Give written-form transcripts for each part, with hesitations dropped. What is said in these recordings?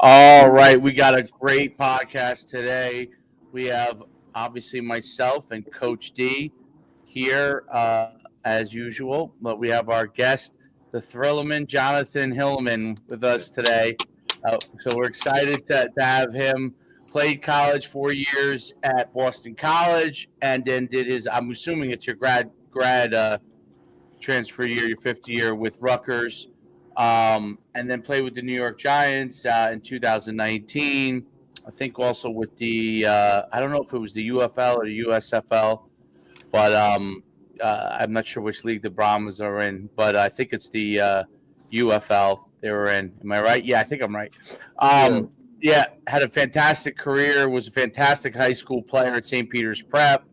All right, we got a great podcast today. We have obviously myself and Coach D here as usual, but we have our guest, the Thrillerman, Jonathan Hilliman, with us today. So we're excited to have him. Played college 4 years at Boston College, and then did his. I'm assuming it's your grad transfer year, your fifth year with Rutgers, and then played with the New York Giants in 2019. I think also with the I don't know if it was the UFL or the USFL, but I'm not sure which league the Brahmas are in, but I think it's the UFL they were in. Am I right? Yeah, I think I'm right. Yeah. Yeah, had a fantastic career. Was a fantastic high school player at St. Peter's Prep.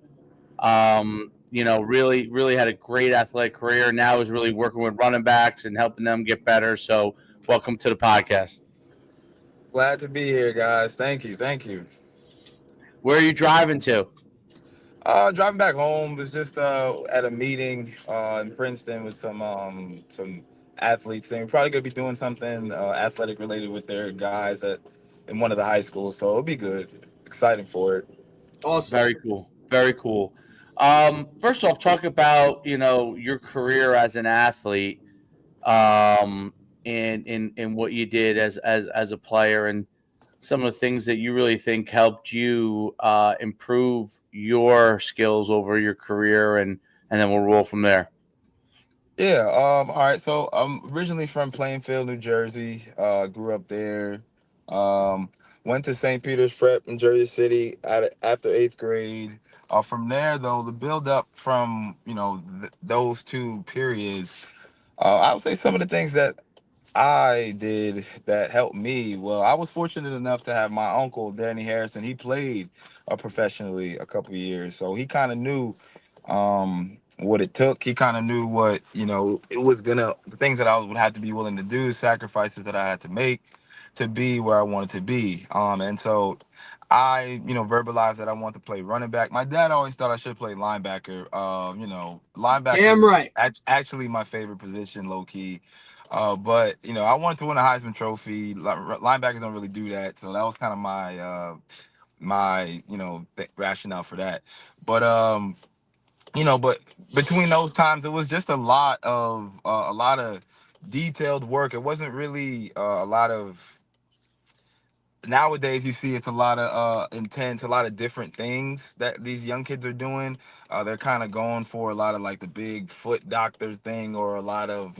Really had a great athletic career. Now is really working with running backs and helping them get better. So, welcome to the podcast. Glad to be here, guys. Thank you. Thank you. Where are you driving to? Driving back home was just at a meeting in Princeton with some athletes. They're probably gonna be doing something athletic related with their guys at in one of the high schools. So it'll be good. Exciting for it. Very Awesome. cool. Very cool. First off, talk about your career as an athlete, and what you did as a player, and some of the things that you really think helped you improve your skills over your career, and then we'll roll from there. Yeah. All right. So I'm originally from Plainfield, New Jersey. Grew up there. Um, Went to St. Peter's Prep in Jersey City after eighth grade. From there, though, the build up from those two periods, I would say some of the things that I did that helped me. Well, I was fortunate enough to have my uncle Danny Harrison. He played professionally a couple of years, so he kind of knew what it took. He kind of knew what it was gonna the things that I would have to be willing to do, sacrifices that I had to make to be where I wanted to be. And so I verbalized that I want to play running back. My dad always thought I should play linebacker. Linebacker Damn was right. actually my favorite position, low key. But I wanted to win a Heisman Trophy. Linebackers don't really do that, so that was kind of my rationale for that. But between those times, it was just a lot of detailed work. It wasn't really a lot of nowadays. You see it's a lot of intense, a lot of different things that these young kids are doing. They're kind of going for a lot of like the big foot doctors thing, or a lot of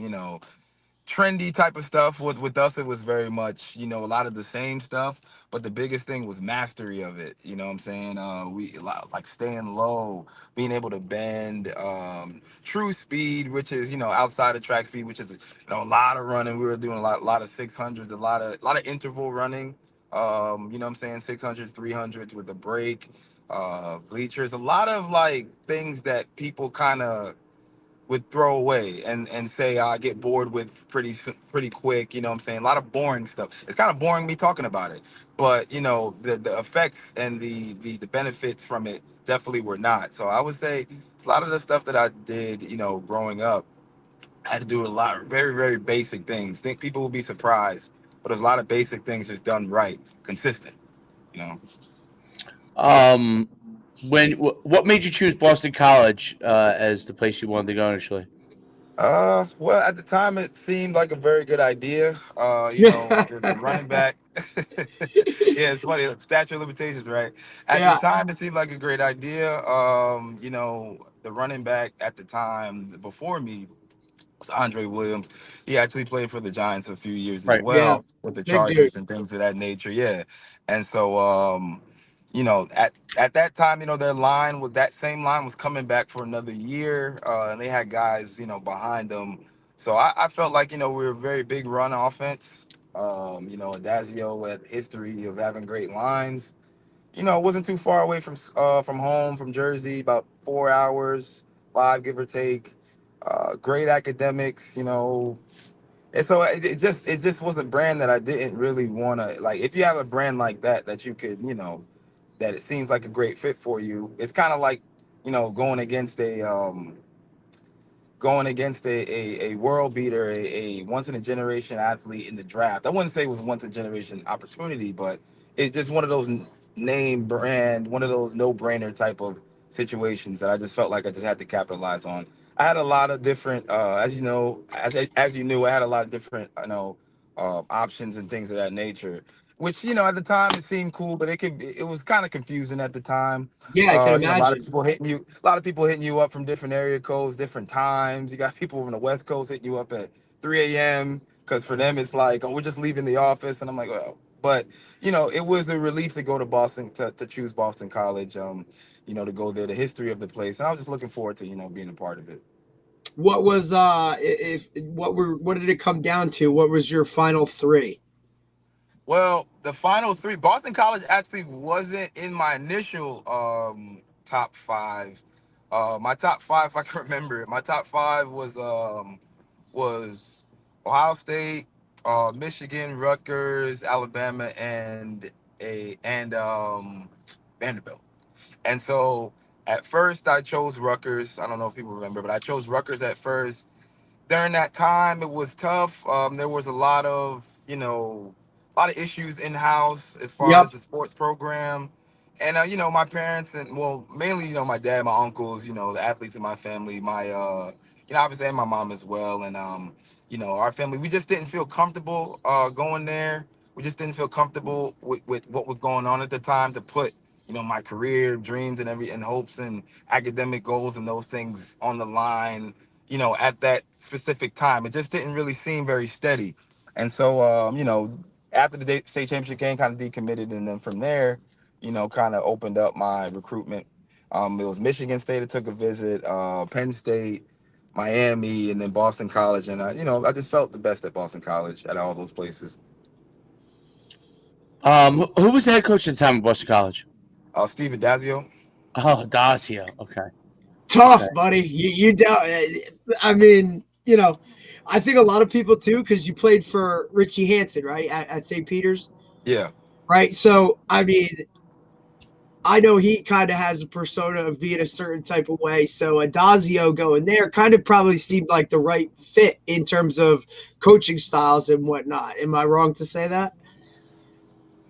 trendy type of stuff. With us, it was very much a lot of the same stuff, but the biggest thing was mastery of it. You know what I'm saying? We like staying low, being able to bend, true speed, which is outside of track speed, which is a lot of running. We were doing a lot of 600s, a lot of interval running. What I'm saying, 600s, 300s with a break, bleachers, a lot of like things that people kind of would throw away and say I get bored with pretty quick. You know what I'm saying? A lot of boring stuff. It's kind of boring me talking about it, but the effects and the benefits from it definitely were not. So I would say a lot of the stuff that I did, growing up, I had to do a lot of very, very basic things. Think people will be surprised, but there's a lot of basic things just done right, consistent. You know. Um, what made you choose Boston College as the place you wanted to go initially? Well, at the time it seemed like a very good idea. The running back. Yeah, it's funny. Statute of limitations, right? At the Yeah. time, it seemed like a great idea. The running back at the time before me was Andre Williams. He actually played for the Giants a few years as Right. Yeah. well with the Big dude. Chargers and things of that nature. Yeah, and so at that time, their line was that same line was coming back for another year, and they had guys, behind them. So I felt like, we were a very big run offense. Adazio had history of having great lines. It wasn't too far away from home, from Jersey, about 4 hours, five give or take. Great academics, and so it just was a brand that I didn't really want to like. If you have a brand like that you could, that it seems like a great fit for you. It's kind of like, going against going against a world beater, a once in a generation athlete in the draft. I wouldn't say it was a once in a generation opportunity, but it's just one of those name brand, one of those no brainer type of situations that I just felt like I just had to capitalize on. I had a lot of different, as you know, as you knew, I had a lot of different, options and things of that nature. Which at the time it seemed cool, but it was kind of confusing at the time. Yeah, I can A lot of imagine. people hitting you, a lot of people hitting you up from different area codes, different times. You got people from the West Coast hitting you up at 3 a.m. because for them it's like, oh, we're just leaving the office, and I'm like, well, but it was a relief to go to Boston to choose Boston College. To go there, the history of the place, and I was just looking forward to being a part of it. What was if what did it come down to? What was your final three? Well, the final three, Boston College actually wasn't in my initial top five. My top five, if I can remember it, my top five was Ohio State, Michigan, Rutgers, Alabama, and Vanderbilt. And so at first I chose Rutgers. I don't know if people remember, but I chose Rutgers at first. During that time, it was tough. There was a lot of issues in house as far Yep. as the sports program, and my parents and well, mainly my dad, my uncles, the athletes in my family, obviously and my mom as well, and our family. We just didn't feel comfortable going there. We just didn't feel comfortable with what was going on at the time to put my career dreams and hopes and academic goals and those things on the line at that specific time. It just didn't really seem very steady. And so, after the state championship game, kind of decommitted. And then from there, kind of opened up my recruitment. It was Michigan State that took a visit, Penn State, Miami, and then Boston College. And, I just felt the best at Boston College at all those places. Who was the head coach at the time of Boston College? Steve Adazio. Oh, Dacio. Okay. Okay. Tough, buddy. You doubt. I mean, I think a lot of people too, because you played for Richie Hansen, right, at St. Peter's, Yeah. right? So, I mean, I know he kind of has a persona of being a certain type of way. So, Adazio going there kind of probably seemed like the right fit in terms of coaching styles and whatnot. Am I wrong to say that?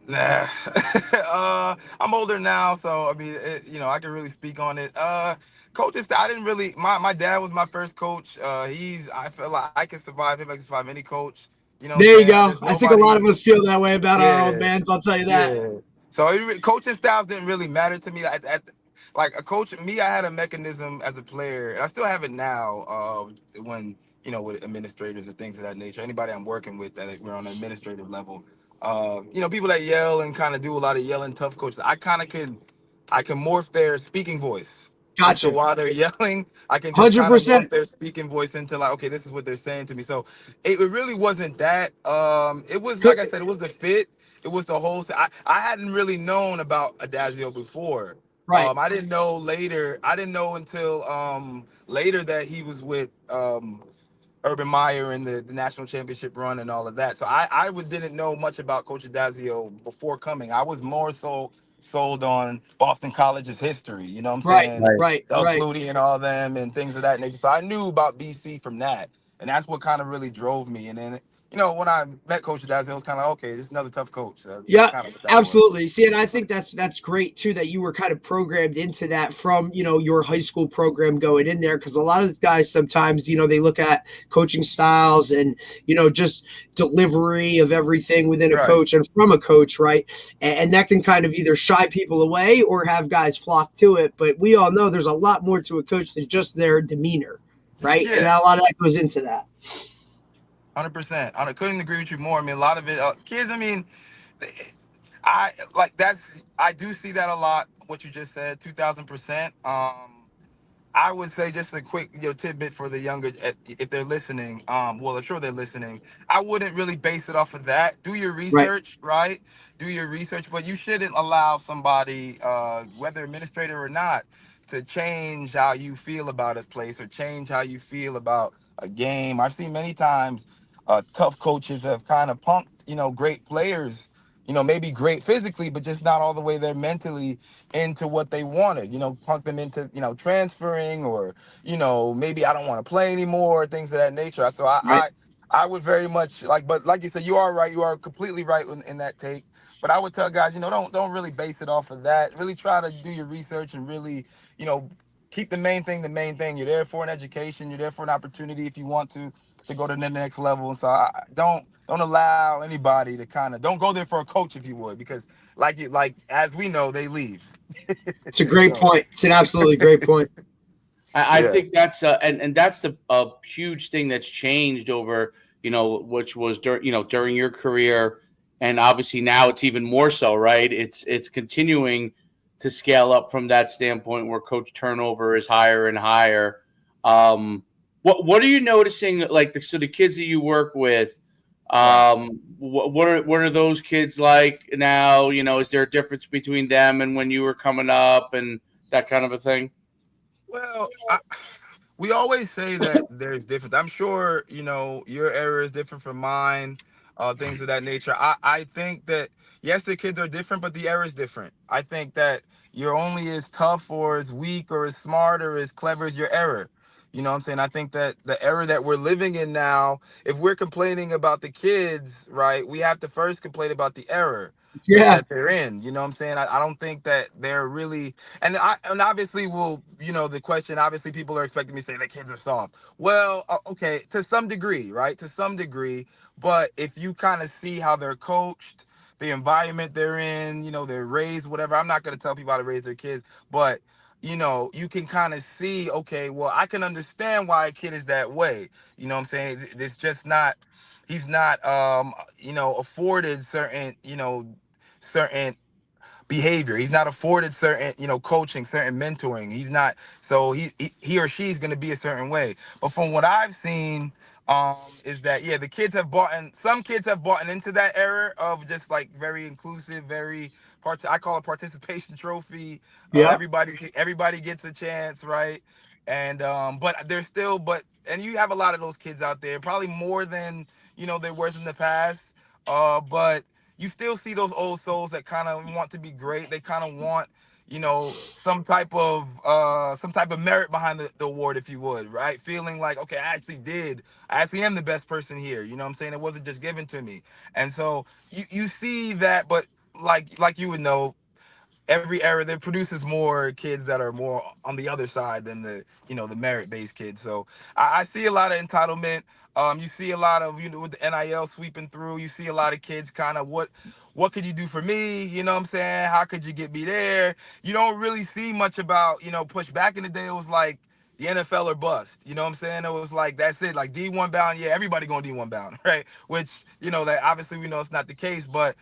Nah, I'm older now, so I mean, I can really speak on it. Coaches, I didn't really. My dad was my first coach. I feel like I can survive him. I can survive any coach. You know what I'm There you saying? go. There's I think a lot nobody. of us feel that way about our own Yeah, bands. I'll tell you that. yeah. So coaching styles didn't really matter to me. Like a coach, me, I had a mechanism as a player, and I still have it now. When with administrators and things of that nature, anybody I'm working with that we're on an administrative level. People that yell and kind of do a lot of yelling, tough coaches. I can morph their speaking voice. And so Gotcha. while they're yelling, I can just kind of morph 100%. their speaking voice into like, okay, this is what they're saying to me. So it really wasn't that. It was like I said, it was the fit. It was the whole. I hadn't really known about Adagio before. Right. I didn't know later. I didn't know until later that he was with Urban Meyer and the national championship run and all of that. So didn't know much about Coach Adazio before coming. I was more so sold on Boston College's history. You know what I'm Right. saying? Right. Right. Doug Right. Flutie and all them and things of that nature. So I knew about BC from that. And that's what kind of really drove me. And then, when I met Coach Adazio, it was kind of like, okay, this is another tough coach. That's Yeah, kind of what that was. absolutely. See, and I think that's great too that you were kind of programmed into that from your high school program going in there because a lot of the guys sometimes they look at coaching styles and just delivery of everything within a Right. coach and from a coach, right? And that can kind of either shy people away or have guys flock to it. But we all know there's a lot more to a coach than just their demeanor, right? And Yeah. a lot of that goes into that. 100%. I couldn't agree with you more. I mean, a lot of it, kids. I mean, I like that's. I do see that a lot. What you just said, 2,000%. I would say just a quick tidbit for the younger, if they're listening. Well, I'm sure they're listening. I wouldn't really base it off of that. Do your Right. research, right? Do your research, but you shouldn't allow somebody, whether administrator or not, to change how you feel about a place or change how you feel about a game. I've seen many times tough coaches have kind of punked, great players maybe great physically, but just not all the way there mentally into what they wanted. Punk them into transferring, or maybe I don't want to play anymore, things of that nature. So Right. I would very much like, but like you said, you are right. You are completely right in that take. But I would tell guys, don't really base it off of that. Really try to do your research and really, you know, keep the main thing the main thing. You're there for an education. You're there for an opportunity if you want to go to the next level. And so don't allow anybody to don't go there for a coach if you would, because like as we know, they leave. It's a great So point. It's an absolutely great point. I yeah, think that's and that's a huge thing that's changed over, which was during your career, and obviously now it's even more so, right? It's continuing to scale up from that standpoint where coach turnover is higher and higher. What are you noticing? Like the kids that you work with, right. what are those kids like now? Is there a difference between them and when you were coming up and that kind of a thing? Well, we always say that there's different. I'm sure your era is different from mine, things of that nature. I think that yes, the kids are different, but the era is different. I think that you're only as tough or as weak or as smart or as clever as your era. You know what I'm saying? I think that the era that we're living in now, if we're complaining about the kids, right, we have to first complain about the era Yeah. that they're in. You know what I'm saying? I don't think that they're really, and obviously the question, obviously people are expecting me to say that kids are soft. Well, okay, to some degree, right? To some degree, but if you kind of see how they're coached, the environment they're in, they're raised, whatever. I'm not going to tell people how to raise their kids, but you can kind of see, okay, well, I can understand why a kid is that way. You know what I'm saying? It's just not, he's not, afforded certain behavior. He's not afforded certain, coaching, certain mentoring. He's not, so he or she's going to be a certain way. But from what I've seen, is that, yeah, the kids have some kids have bought into that era of just like very inclusive, very I call it participation trophy. Yeah. Everybody gets a chance, right? And but there's still, and you have a lot of those kids out there, probably more than there was in the past. But you still see those old souls that kind of want to be great. They kind of want, some type of merit behind the award, if you would, right? Feeling like, okay, I actually am the best person here. You know what I'm saying? It wasn't just given to me. And so you see that, but like you would know, every era that produces more kids that are more on the other side than the merit-based kids. So I see a lot of entitlement. You see a lot of, with the NIL sweeping through, you see a lot of kids kind of, what could you do for me? You know what I'm saying? How could you get me there? You don't really see much about, push. Back in the day, it was like the NFL or bust. You know what I'm saying? It was like, that's it. Like D1 bound, yeah, everybody going D1 bound, right? Which, that obviously we know it's not the case, but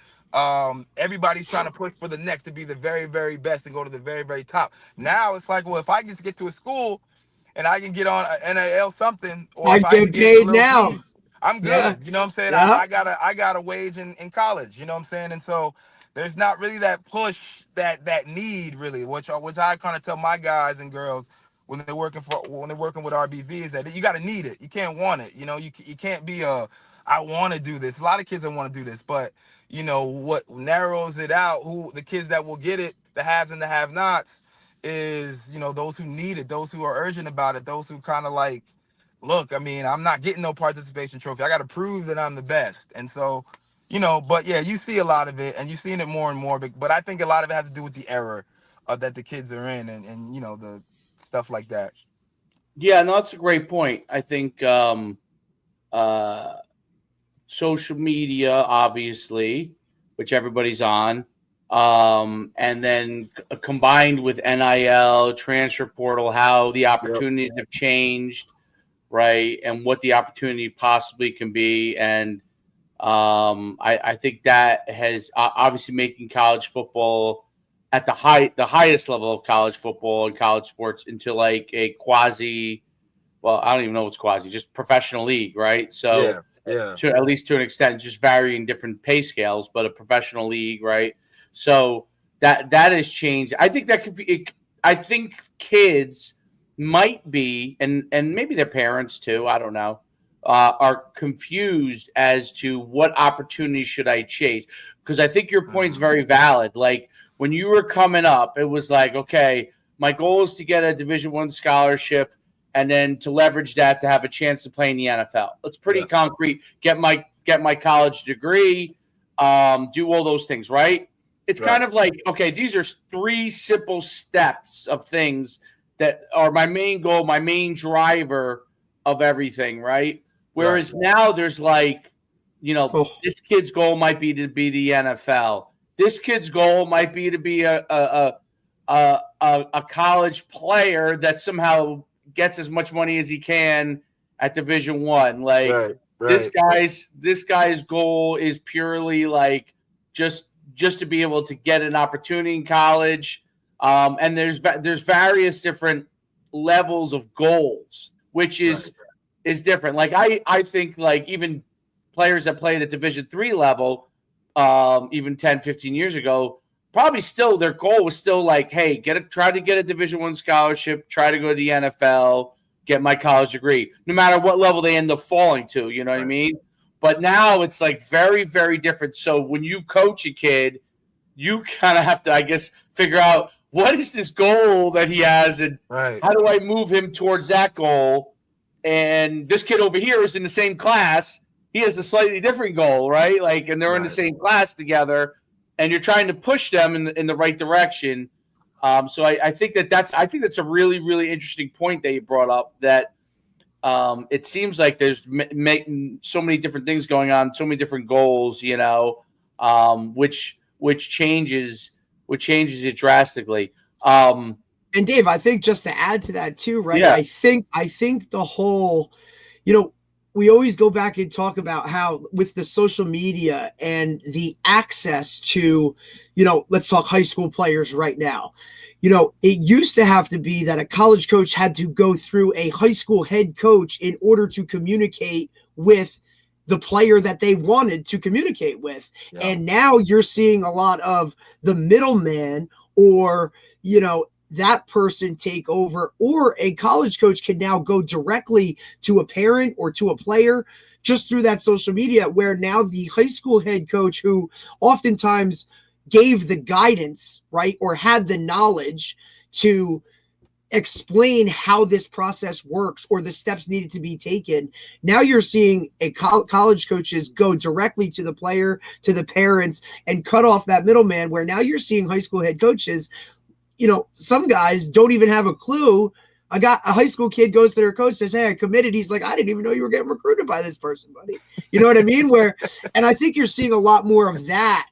everybody's trying to push for the next to be the very, very best and go to the very, very top. Now it's like, well, if I can just get to a school and I can get on an NIL something, or I'm if I can getting get a paid little now. piece, I'm Yeah. good. You know what I'm saying? Yeah. I got a wage in college. You know what I'm saying? And so there's not really that push, that need really, which I kind of tell my guys and girls when they're working with RBV, is that you got to need it. You can't want it. You can't be I want to do this. A lot of kids don't want to do this, but what narrows it out, who the kids that will get it, the haves and the have-nots, is those who need it, those who are urgent about it, those who kind of like, look, I mean, I'm not getting no participation trophy, I got to prove that I'm the best. And so but yeah, you see a lot of it, and you're seeing it more and more, but I think a lot of it has to do with the era that the kids are in, and the stuff like that. Yeah, no, that's a great point. I think uh, social media, obviously, which everybody's on, and then combined with NIL, transfer portal, how the Yep. opportunities have changed, right, and what the opportunity possibly can be, and I think that has obviously making college football at the highest level of college football and college sports into like a quasi, well, I don't even know what's quasi, just professional league, right? So Yeah. Yeah. to at least to an extent, just varying different pay scales, but a professional league, right? So that has changed. I think that could be, I think kids might be, and maybe their parents too. I don't know. are confused as to what opportunity should I chase. Because I think your point's very valid. Like when you were coming up, it was like, okay, my goal is to get a Division I scholarship and then to leverage that to have a chance to play in the NFL. It's pretty concrete. Get my college degree, do all those things, right? It's kind of like, okay, these are 3 simple steps of things that are my main goal, my main driver of everything, right? Whereas now there's like, this kid's goal might be to be the NFL. This kid's goal might be to be a college player that somehow gets as much money as he can at Division I. Like this guy's goal is purely like just to be able to get an opportunity in college. And there's various different levels of goals, which is different. Like I think like even players that played at Division III level, even 10, 15 years ago, probably still their goal was still like, hey, try to get a Division I scholarship, try to go to the NFL, get my college degree, no matter what level they end up falling to. You know what I mean? But now it's like very, very different. So when you coach a kid, you kind of have to, I guess, figure out what is this goal that he has and how do I move him towards that goal? And this kid over here is in the same class. He has a slightly different goal, right? Like, and they're in the same class together, and you're trying to push them in the right direction. So I think that's a really, really interesting point that you brought up. That it seems like there's so many different things going on, so many different goals, which changes it drastically. And Dave, I think just to add to that too, right? Yeah. I think the whole, we always go back and talk about how with the social media and the access to, let's talk high school players right now. It used to have to be that a college coach had to go through a high school head coach in order to communicate with the player that they wanted to communicate with. Yeah. And now you're seeing a lot of the middleman or, that person take over, or a college coach can now go directly to a parent or to a player just through that social media, where now the high school head coach who oftentimes gave the guidance, right, or had the knowledge to explain how this process works or the steps needed to be taken. Now you're seeing a college coaches go directly to the player, to the parents, and cut off that middleman, where now you're seeing high school head coaches, some guys don't even have a clue. A high school kid goes to their coach, says, hey, I committed. He's like, I didn't even know you were getting recruited by this person, buddy. You know what I mean? And I think you're seeing a lot more of that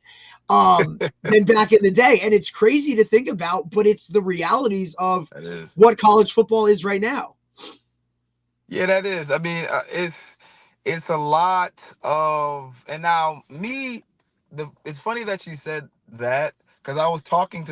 than back in the day. And it's crazy to think about, but it's the realities of what college football is right now. Yeah, that is. I mean, it's a lot of, and now it's funny that you said that, because I was talking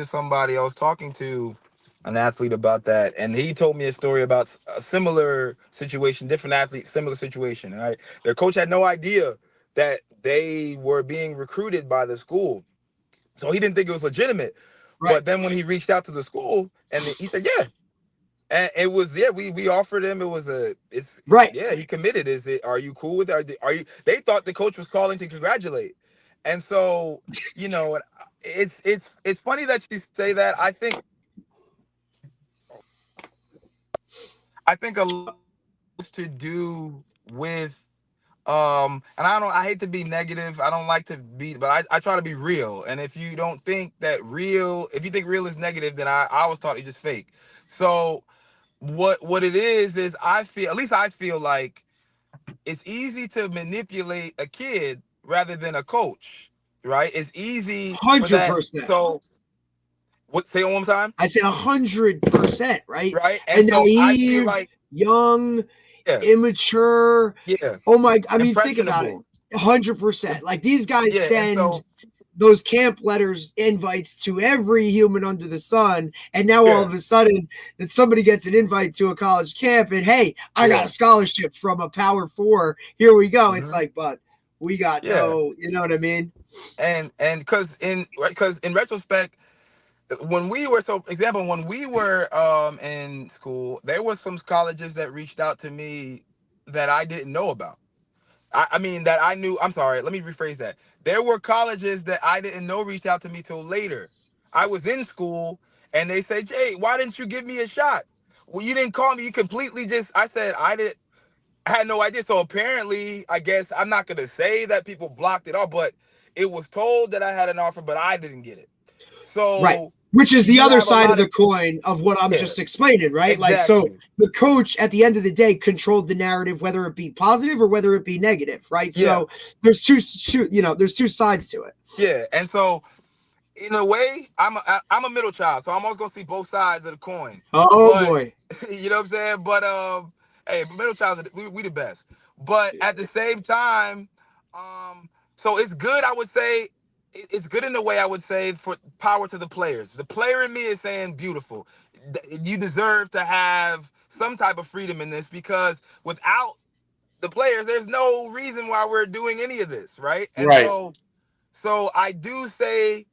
to an athlete about that, and he told me a story about a similar situation, different athlete, similar situation. Right? Their coach had no idea that they were being recruited by the school, so he didn't think it was legitimate. Right. But then when he reached out to the school, and he said, yeah. And it was we offered him. He committed. Are you cool with it? Are you? They thought the coach was calling to congratulate. And so, it's funny that you say that. I think a lot to do with and I hate to be negative. I don't like to be, but I try to be real. And if you don't think if you think real is negative, then I was taught it's just fake. So what it is I feel like it's easy to manipulate a kid rather than a coach, right? It's easy. 100%. So say it one more time. I said 100%, right? Right. And so naive, I feel like young, immature. Yeah. Oh my! I mean, think about it. 100%. Like these guys send those camp letters, invites to every human under the sun, and now all of a sudden that somebody gets an invite to a college camp, and hey, I got a scholarship from a Power 4. Here we go. Mm-hmm. It's like, but we got no, you know what I mean? And because in retrospect, when we were in school, there were some colleges that reached out to me that I didn't know about. I mean, that I knew. I'm sorry. Let me rephrase that. There were colleges that I didn't know reached out to me till later. I was in school and they said, Jay, why didn't you give me a shot? Well, you didn't call me. You completely just, I said, I had no idea. So apparently, I guess I'm not going to say that people blocked it off, but it was told that I had an offer, but I didn't get it. Right. So Which is the you other have a side of lot the of, coin of what I'm yeah, just explaining, right? Like, so exactly. the coach at the end of the day controlled the narrative, whether it be positive or whether it be negative, right? Yeah. So there's there's two sides to it. Yeah. And so in a way, I'm a middle child, so I'm always gonna see both sides of the coin. Oh But boy. you know what I'm saying? But hey, middle child, we the best. But at the same time, so it's good. I would say it's good in a way. I would say for power to the players. The player in me is saying beautiful. You deserve to have some type of freedom in this because without the players, there's no reason why we're doing any of this, right? And Right. so I do say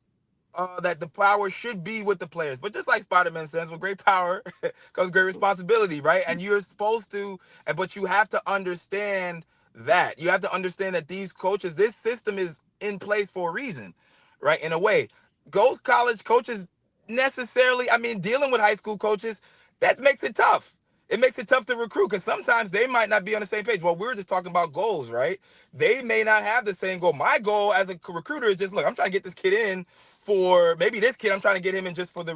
that the power should be with the players. But just like Spider-Man says, with great power comes great responsibility, right? And you're supposed to, but you have to understand that. You have to understand that these coaches, this system is in place for a reason, right? In a way, those college coaches necessarily, I mean, dealing with high school coaches, that makes it tough. It makes it tough to recruit because sometimes they might not be on the same page. Well, we're just talking about goals, right? They may not have the same goal. My goal as a recruiter is just, look, I'm trying to get this kid in for maybe this kid. I'm trying to get him in just for the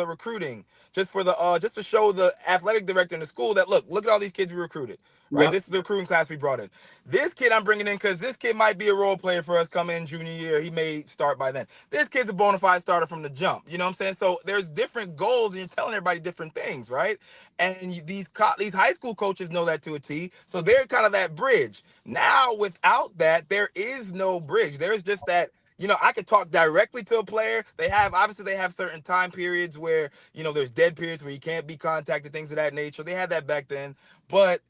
recruiting, just to show the athletic director in the school that look at all these kids we recruited, right? Yep. This is the recruiting class we brought in. This kid I'm bringing in because this kid might be a role player for us coming in junior year. He may start by then. This kid's a bona fide starter from the jump. You know what I'm saying? So there's different goals and you're telling everybody different things, right? And these high school coaches know that to a T. So they're kind of that bridge. Now without that, there is no bridge. There's just that, I could talk directly to a player. Obviously they have certain time periods where, there's dead periods where you can't be contacted, things of that nature. They had that back then. But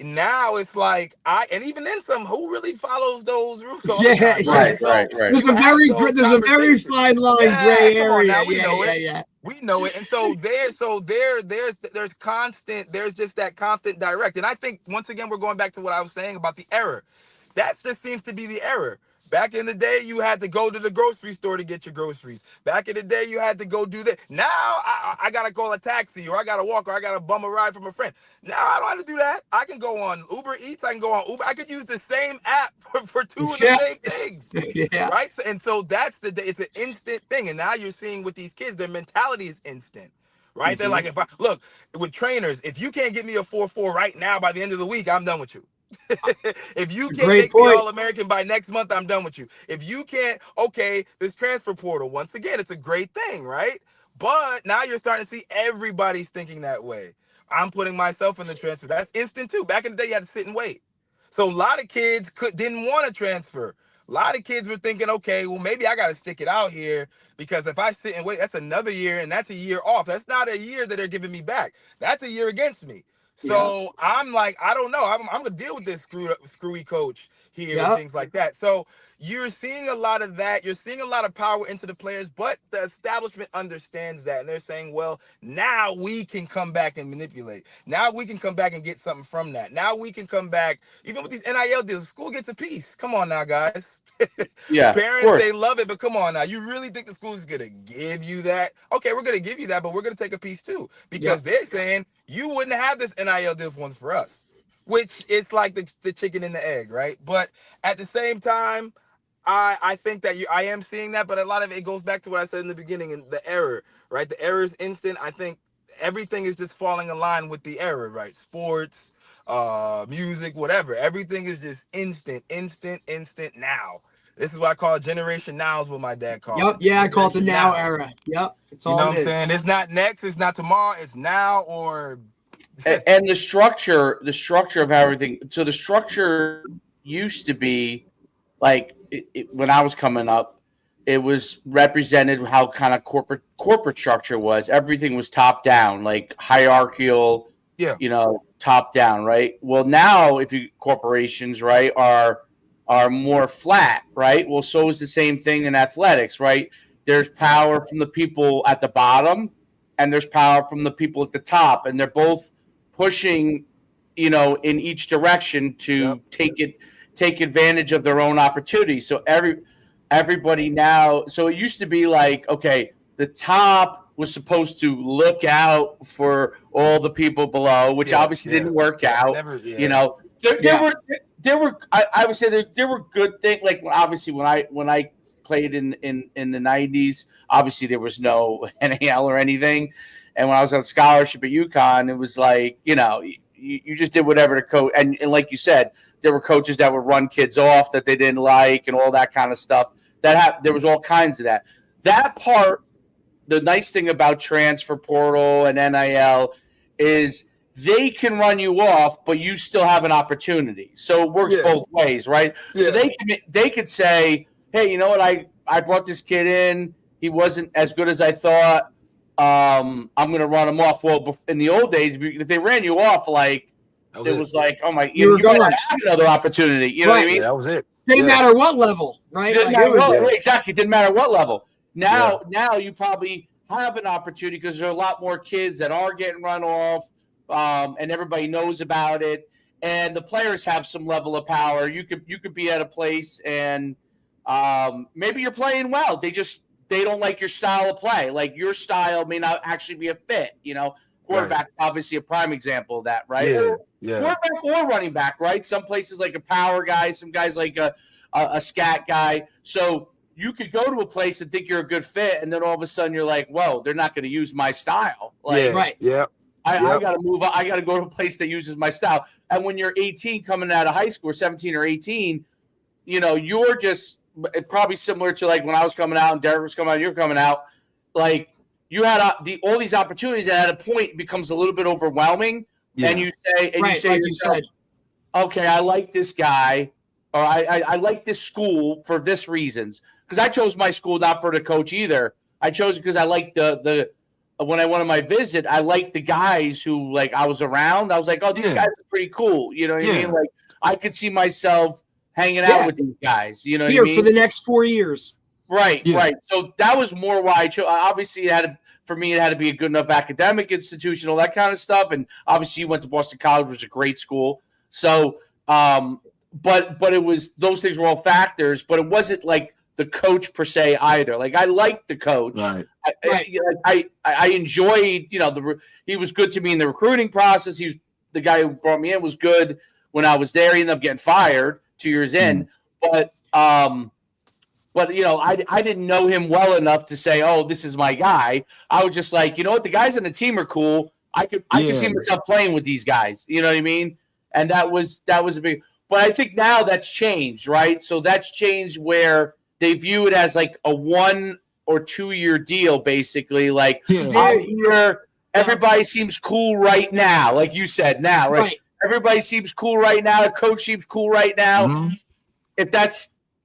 now it's like and even then who really follows those rules, all the Yeah, contracts. yeah. Right. And so Right. Right. you have those There's a very conversations. fine line, Yeah, gray come on area. now, we Yeah, know yeah, it. yeah. We know it. And so there's just that constant direct. And I think once again we're going back to what I was saying about the error. That just seems to be the error. Back in the day, you had to go to the grocery store to get your groceries. Back in the day, you had to go do that. Now, I got to call a taxi or I got to walk or I got to bum a ride from a friend. Now, I don't have to do that. I can go on Uber Eats. I can go on Uber. I could use the same app for two of the Yeah. same things, Yeah. right? And so it's an instant thing. And now you're seeing with these kids, their mentality is instant, right? They're like, with trainers, if you can't get me a 4.4 right now by the end of the week, I'm done with you. If you can't Great make me point. All-American by next month, I'm done with you. If you can't, okay, this transfer portal, once again, it's a great thing, right? But now you're starting to see everybody's thinking that way. I'm putting myself in the transfer. That's instant too. Back in the day, you had to sit and wait. So a lot of kids didn't want to transfer. A lot of kids were thinking, okay, well, maybe I got to stick it out here because if I sit and wait, that's another year and that's a year off. That's not a year that they're giving me back. That's a year against me. Yeah. So I'm like, I don't know. I'm gonna deal with this screwy coach here and Yeah. things like that. So you're seeing a lot of that. You're seeing a lot of power into the players, but the establishment understands that, and they're saying, well, now we can come back and manipulate. Now we can come back and get something from that. Now we can come back, even with these NIL deals. The school gets a piece. Come on now, guys. Yeah. Of Parents, course. they love it, but come on now. You really think the school's gonna give you that? Okay, we're gonna give you that, but we're gonna take a piece too because Yep. they're saying you wouldn't have this NIL deal ones for us, which it's like the chicken and the egg, right? But at the same time, I think that I am seeing that, but a lot of it goes back to what I said in the beginning and the error, right? The error is instant. I think everything is just falling in line with the error, right? Sports, music, whatever. Everything is just instant now. This is what I call Generation Now is what my dad called Yep. it. Yeah. I call it the Generation now Now. era. Yep. That's You all know it what I'm is. saying? It's not next, it's not tomorrow, it's now or And the structure of everything. So the structure used to be like when I was coming up, it was represented how kind of corporate structure was. Everything was top down, like hierarchical, yeah. top down, right? Well, now if you corporations, right, are more flat, right? Well, so is the same thing in athletics, right? There's power from the people at the bottom, and there's power from the people at the top, and they're both pushing in each direction to take advantage of their own opportunity. So everybody now, so it used to be like, okay, the top was supposed to look out for all the people below, which obviously didn't work out. Never, There were I would say there were good things. Like obviously when I played in the 90s, obviously there was no NAL or anything. And when I was on scholarship at UConn, it was like, you just did whatever the coach. And like you said, there were coaches that would run kids off that they didn't like and all that kind of stuff. There was all kinds of that. That part, the nice thing about transfer portal and NIL is they can run you off, but you still have an opportunity. So it works both ways, right? Yeah. So they could say, hey, you know what? I brought this kid in. He wasn't as good as I thought. I'm going to run him off. Well, in the old days, if they ran you off, like it was like, oh my, you might have another opportunity. You know what I mean? Yeah, that was it. Didn't matter what level, right? Exactly. Didn't matter what level. Now you probably have an opportunity because there are a lot more kids that are getting run off, and everybody knows about it. And the players have some level of power. You could be at a place and maybe you're playing well. They don't like your style of play. Like your style may not actually be a fit. Quarterback, obviously a prime example of that, right? Quarterback or running back, right? Some places like a power guy, some guys like a scat guy. So you could go to a place and think you're a good fit, and then all of a sudden you're like, whoa, they're not going to use my style. Like, I got to move on. I got to go to a place that uses my style. And when you're 18 coming out of high school, or 17 or 18, you're just probably similar to like when I was coming out and Derek was coming out, you're coming out. Like you had all these opportunities, and at a point it becomes a little bit overwhelming. And you say, to yourself, okay, I like this guy, or I like this school for this reasons. Because I chose my school not for the coach either. I chose it because I liked the when I went on my visit, I liked the guys who like I was around. I was like, oh, these guys are pretty cool. You know what I mean? Like I could see myself hanging out with these guys. You know what I mean? For the next 4 years. Right. So that was more why I chose. Obviously, it had to be a good enough academic institution, all that kind of stuff. And obviously, you went to Boston College, which is a great school. So, but it was those things were all factors, but it wasn't like the coach per se either. Like I liked the coach. I enjoyed, he was good to me in the recruiting process. He was the guy who brought me in was good when I was there. He ended up getting fired 2 years in, but I didn't know him well enough to say, oh, this is my guy. I was just like, the guys on the team are cool. I could see myself playing with these guys. You know what I mean? And that was a big. But I think now that's changed, right? So that's changed where they view it as like a 1 or 2 year deal, basically. Like I'm here, everybody seems cool right now, like you said. Now, right? Everybody seems cool right now. The coach seems cool right now. Mm-hmm. If that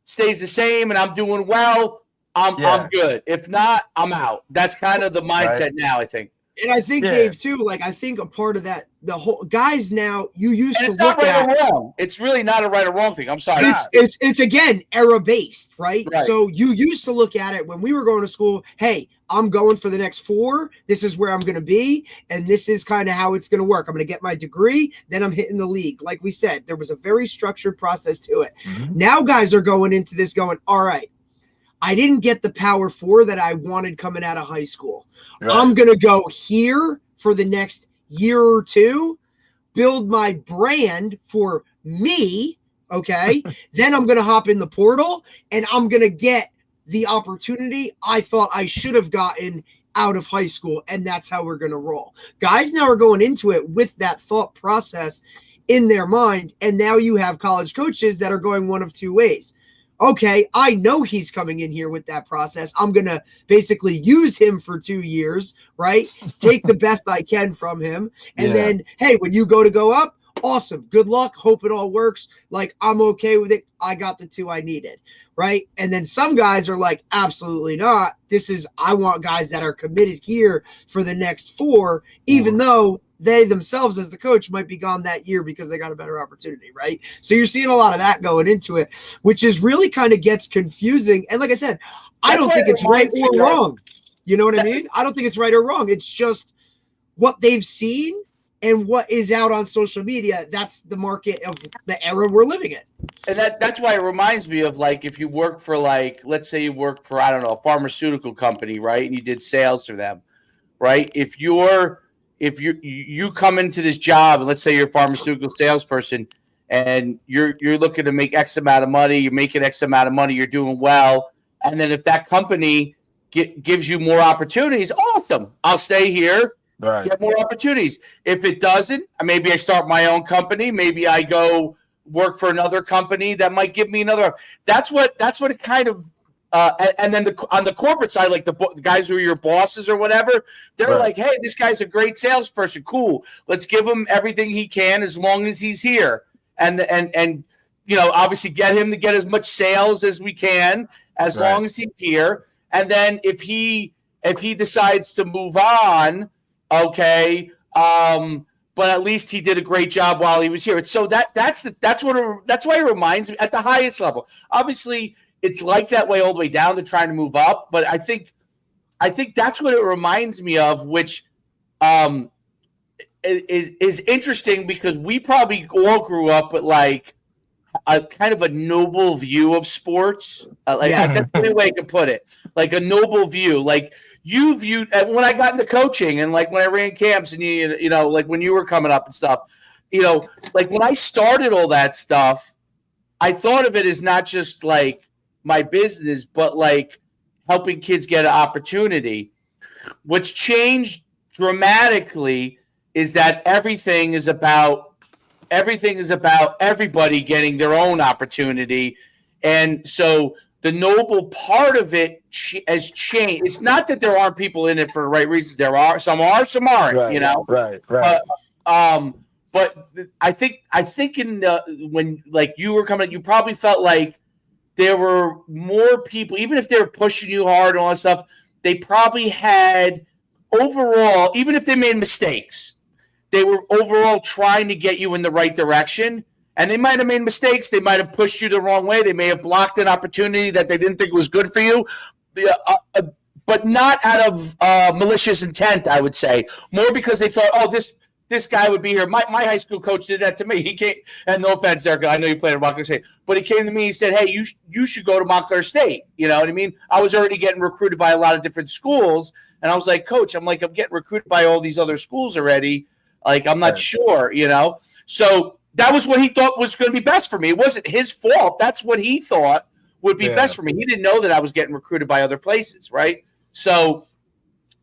stays the same and I'm doing well, I'm good. If not, I'm out. That's kind of the mindset now, I think. And I think, Dave, too, like I think a part of that, the whole guys now, you used to look at. It's not right or wrong. It's really not a right or wrong thing. I'm sorry. It's again, era-based, right? So you used to look at it when we were going to school, hey, I'm going for the next 4. This is where I'm going to be. And this is kind of how it's going to work. I'm going to get my degree. Then I'm hitting the league. Like we said, there was a very structured process to it. Mm-hmm. Now guys are going into this going, all right, I didn't get the Power 4 that I wanted coming out of high school. Right. I'm going to go here for the next year or 2, build my brand for me, okay? Then I'm going to hop in the portal, and I'm going to get the opportunity I thought I should have gotten out of high school, and that's how we're going to roll. Guys now are going into it with that thought process in their mind, and now you have college coaches that are going one of 2 ways. Okay, I know he's coming in here with that process. I'm going to basically use him for 2 years, right? Take the best I can from him. And then, hey, when you go up, awesome. Good luck. Hope it all works. Like, I'm okay with it. I got the 2 I needed, right? And then some guys are like, absolutely not. I want guys that are committed here for the next 4, even though they themselves as the coach might be gone that year because they got a better opportunity, right? So you're seeing a lot of that going into it, which is really kind of gets confusing. And like I said, I don't think it's right or wrong. You know what I mean? I don't think it's right or wrong. It's just what they've seen and what is out on social media. That's the market of the era we're living in. And that's why it reminds me of, like, if you work for, like, let's say you work for, I don't know, a pharmaceutical company, right? And you did sales for them, right? If you come into this job, and let's say you're a pharmaceutical salesperson, and you're looking to make X amount of money, you're making X amount of money, you're doing well, and then if that company gives you more opportunities, awesome, I'll stay here, Right. get more opportunities. If it doesn't, maybe I start my own company, maybe I go work for another company that might give me another. That's what it kind of. And then on the corporate side, like the guys who are your bosses or whatever, they're like, hey, this guy's a great salesperson. Cool. Let's give him everything he can as long as he's here. And obviously get him to get as much sales as we can as long as he's here. And then if he decides to move on, okay, but at least he did a great job while he was here. So that's why it reminds me at the highest level. Obviously, it's like that way all the way down to trying to move up, but I think that's what it reminds me of, which is interesting because we probably all grew up with like a kind of a noble view of sports. That's the only way I could put it. Like a noble view, like. You viewed when I got into coaching and like when I ran camps and like when you were coming up and stuff, like when I started all that stuff, I thought of it as not just like my business, but like helping kids get an opportunity. What's changed dramatically is that everything is about everybody getting their own opportunity. And so the noble part of it has changed. It's not that there aren't people in it for the right reasons. There are, some aren't. Right. But I think when like you were coming, you probably felt like there were more people, even if they were pushing you hard and all that stuff. They probably had overall, even if they made mistakes, they were overall trying to get you in the right direction. And they might have made mistakes. They might have pushed you the wrong way. They may have blocked an opportunity that they didn't think was good for you, but not out of malicious intent, I would say. More because they thought, oh, this guy would be here. My high school coach did that to me. He came, and no offense, Eric, I know you played at Montclair State, but he came to me and said, hey, you should go to Montclair State. You know what I mean? I was already getting recruited by a lot of different schools, and I was like, Coach, I'm getting recruited by all these other schools already. Like, I'm not sure, So that was what he thought was going to be best for me. It wasn't his fault. That's what he thought would be best for me. He didn't know that I was getting recruited by other places, right? So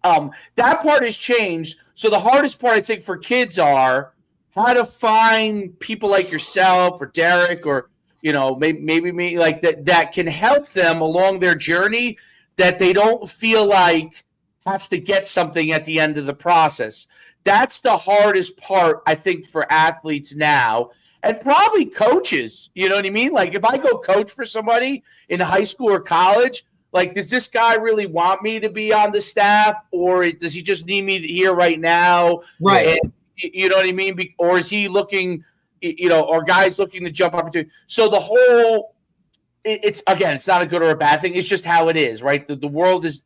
that part has changed. So the hardest part, I think, for kids are how to find people like yourself or Derek or, maybe me like that can help them along their journey, that they don't feel like has to get something at the end of the process. That's the hardest part, I think, for athletes now and probably coaches. You know what I mean? Like if I go coach for somebody in high school or college, like, does this guy really want me to be on the staff, or does he just need me here right now? Right. And, you know what I mean? Or is he looking, or guys looking to jump opportunity? So the whole, it's not a good or a bad thing. It's just how it is, right? The world is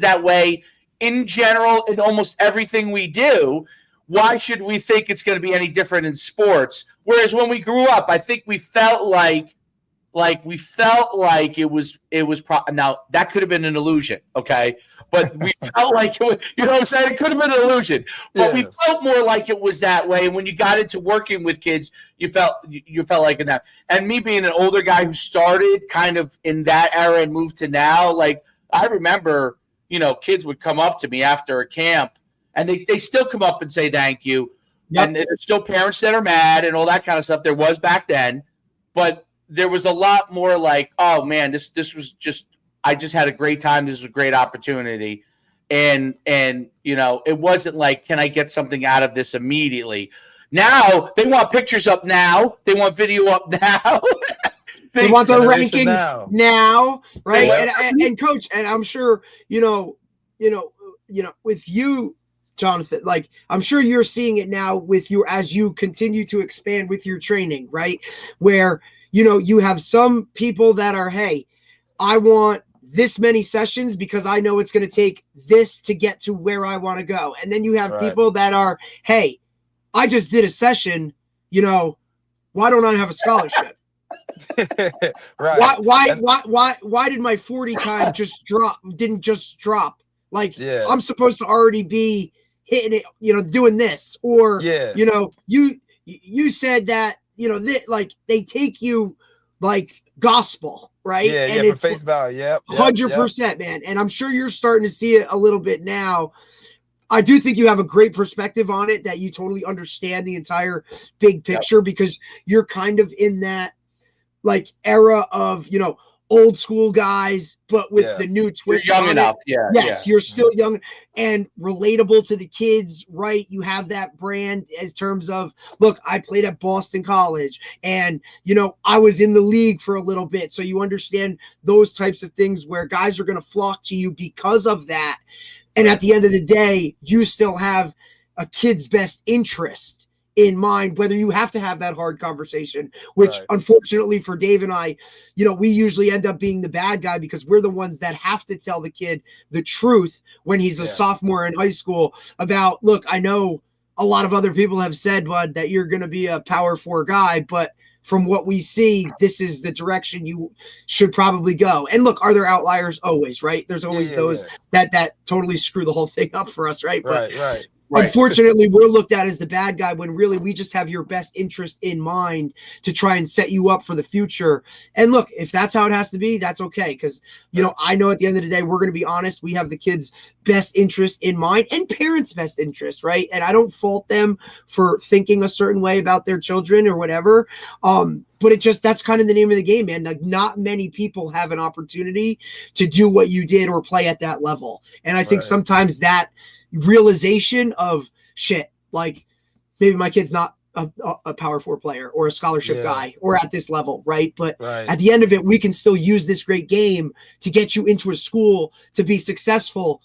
that way. In general, in almost everything we do. Why should we think it's going to be any different in sports? Whereas when we grew up, I think we felt like it was now that could have been an illusion, okay? But we felt like it was, what I'm saying? It could have been an illusion. But we felt more like it was that way. And when you got into working with kids, you felt like that. And me being an older guy who started kind of in that era and moved to now, like I remember kids would come up to me after a camp, and they still come up and say thank you. Yep. And there's still parents that are mad and all that kind of stuff. There was back then, but there was a lot more like, oh man, this was just, I just had a great time. This was a great opportunity. And it wasn't like, can I get something out of this immediately? Now they want pictures up now. They want video up now. They want their rankings now, right? And coach, and I'm sure with you, Jonathan, like I'm sure you're seeing it now with you as you continue to expand with your training, right? Where you have some people that are, hey, I want this many sessions because I know it's going to take this to get to where I want to go, and then you have people that are, hey, I just did a session, why don't I have a scholarship? Right. Why did my 40 time didn't just drop? Like, Yeah. I'm supposed to already be hitting it, doing this. Or, Yeah. you said that, like they take you like gospel, right? Yeah. And Yeah. For it's face value. Yep. Yep. Yep. 100%, man. And I'm sure you're starting to see it a little bit now. I do think you have a great perspective on it, that you totally understand the entire big picture, because you're kind of in that like era of, old school guys, but with Yeah. the new You're twist young on enough. it. Yeah. Yes, you're still young and relatable to the kids, right? You have that brand as terms of, look, I played at Boston College and, I was in the league for a little bit. So you understand those types of things where guys are going to flock to you because of that. And at the end of the day, you still have a kid's best interest in mind, whether you have to have that hard conversation, which unfortunately for Dave and I, we usually end up being the bad guy, because we're the ones that have to tell the kid the truth when he's a sophomore in high school about, look, I know a lot of other people have said, bud, that you're going to be a power 4 guy, but from what we see, this is the direction you should probably go. And look, are there outliers? Always, right? There's always those that totally screw the whole thing up for us, right? But unfortunately, we're looked at as the bad guy, when really we just have your best interest in mind to try and set you up for the future. And look, if that's how it has to be, that's okay. Because, I know at the end of the day, we're going to be honest. We have the kids' best interest in mind and parents' best interest, right? And I don't fault them for thinking a certain way about their children or whatever. But that's kind of the name of the game, man. Like, not many people have an opportunity to do what you did or play at that level. And I think sometimes that realization of shit, like maybe my kid's not a power 4 player or a scholarship guy or at this level, right? But at the end of it, we can still use this great game to get you into a school to be successful,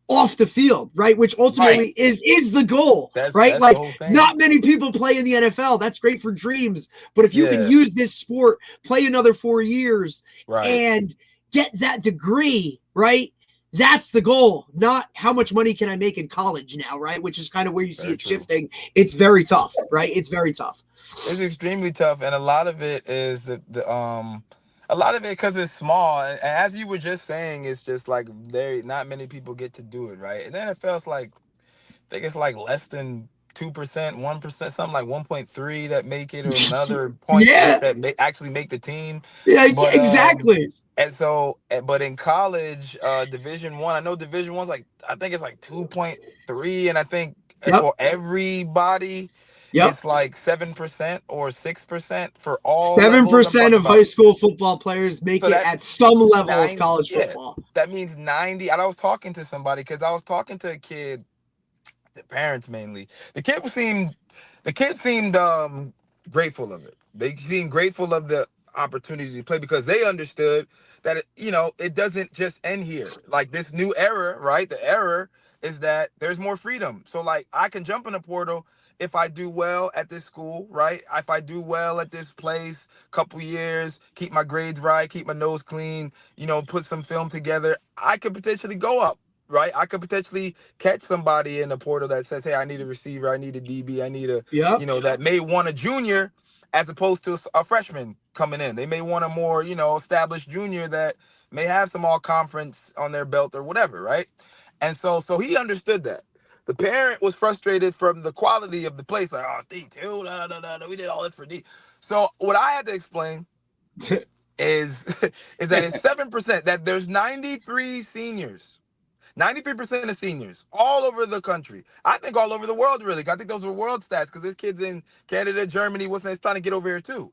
off the field, right? Which ultimately is the goal, right? That's Like, the whole thing. not many people play in the NFL. That's great for dreams. But if you can use this sport, play another 4 years and get that degree, right? That's the goal, not how much money can I make in college now, right? Which is kind of where you see it shifting. It's very tough, right? It's very tough. It's extremely tough, and a lot of it is a lot of it because it's small, and as you were just saying, it's just like not many people get to do it, right? And then it feels like, I think it's like less than 2%, 1%, something like 1.3 that make it, or another 0.8 that actually make the team. Yeah, But exactly. and so, but in college, Division 1, I know Division 1's like, I think it's like 2.3, and I think for everybody, it's like 7% or 6% for all levels. I'm 7% talking of high about. school football players make So it that at some level of 9, college football. that means 90. And I was talking to somebody, because I was talking to a kid, the parents mainly. The kid seemed grateful of it. They seemed grateful of the opportunity to play, because they understood that it doesn't just end here. Like, this new era, right? The era is that there's more freedom. So, like, I can jump in a portal if I do well at this school, right? If I do well at this place, couple years, keep my grades right, keep my nose clean, put some film together, I could potentially go up. Right, I could potentially catch somebody in the portal that says, "Hey, I need a receiver, I need a DB, I need a," that may want a junior as opposed to a freshman coming in. They may want a more, established junior that may have some all conference on their belt or whatever, right? And so he understood that. The parent was frustrated from the quality of the place, like, "Oh, D2, no, we did all this for D." So what I had to explain is is that it's 7%, that there's 93 seniors. 93% of seniors all over the country. I think all over the world, really. I think those were world stats, because there's kids in Canada, Germany, what's next, trying to get over here too.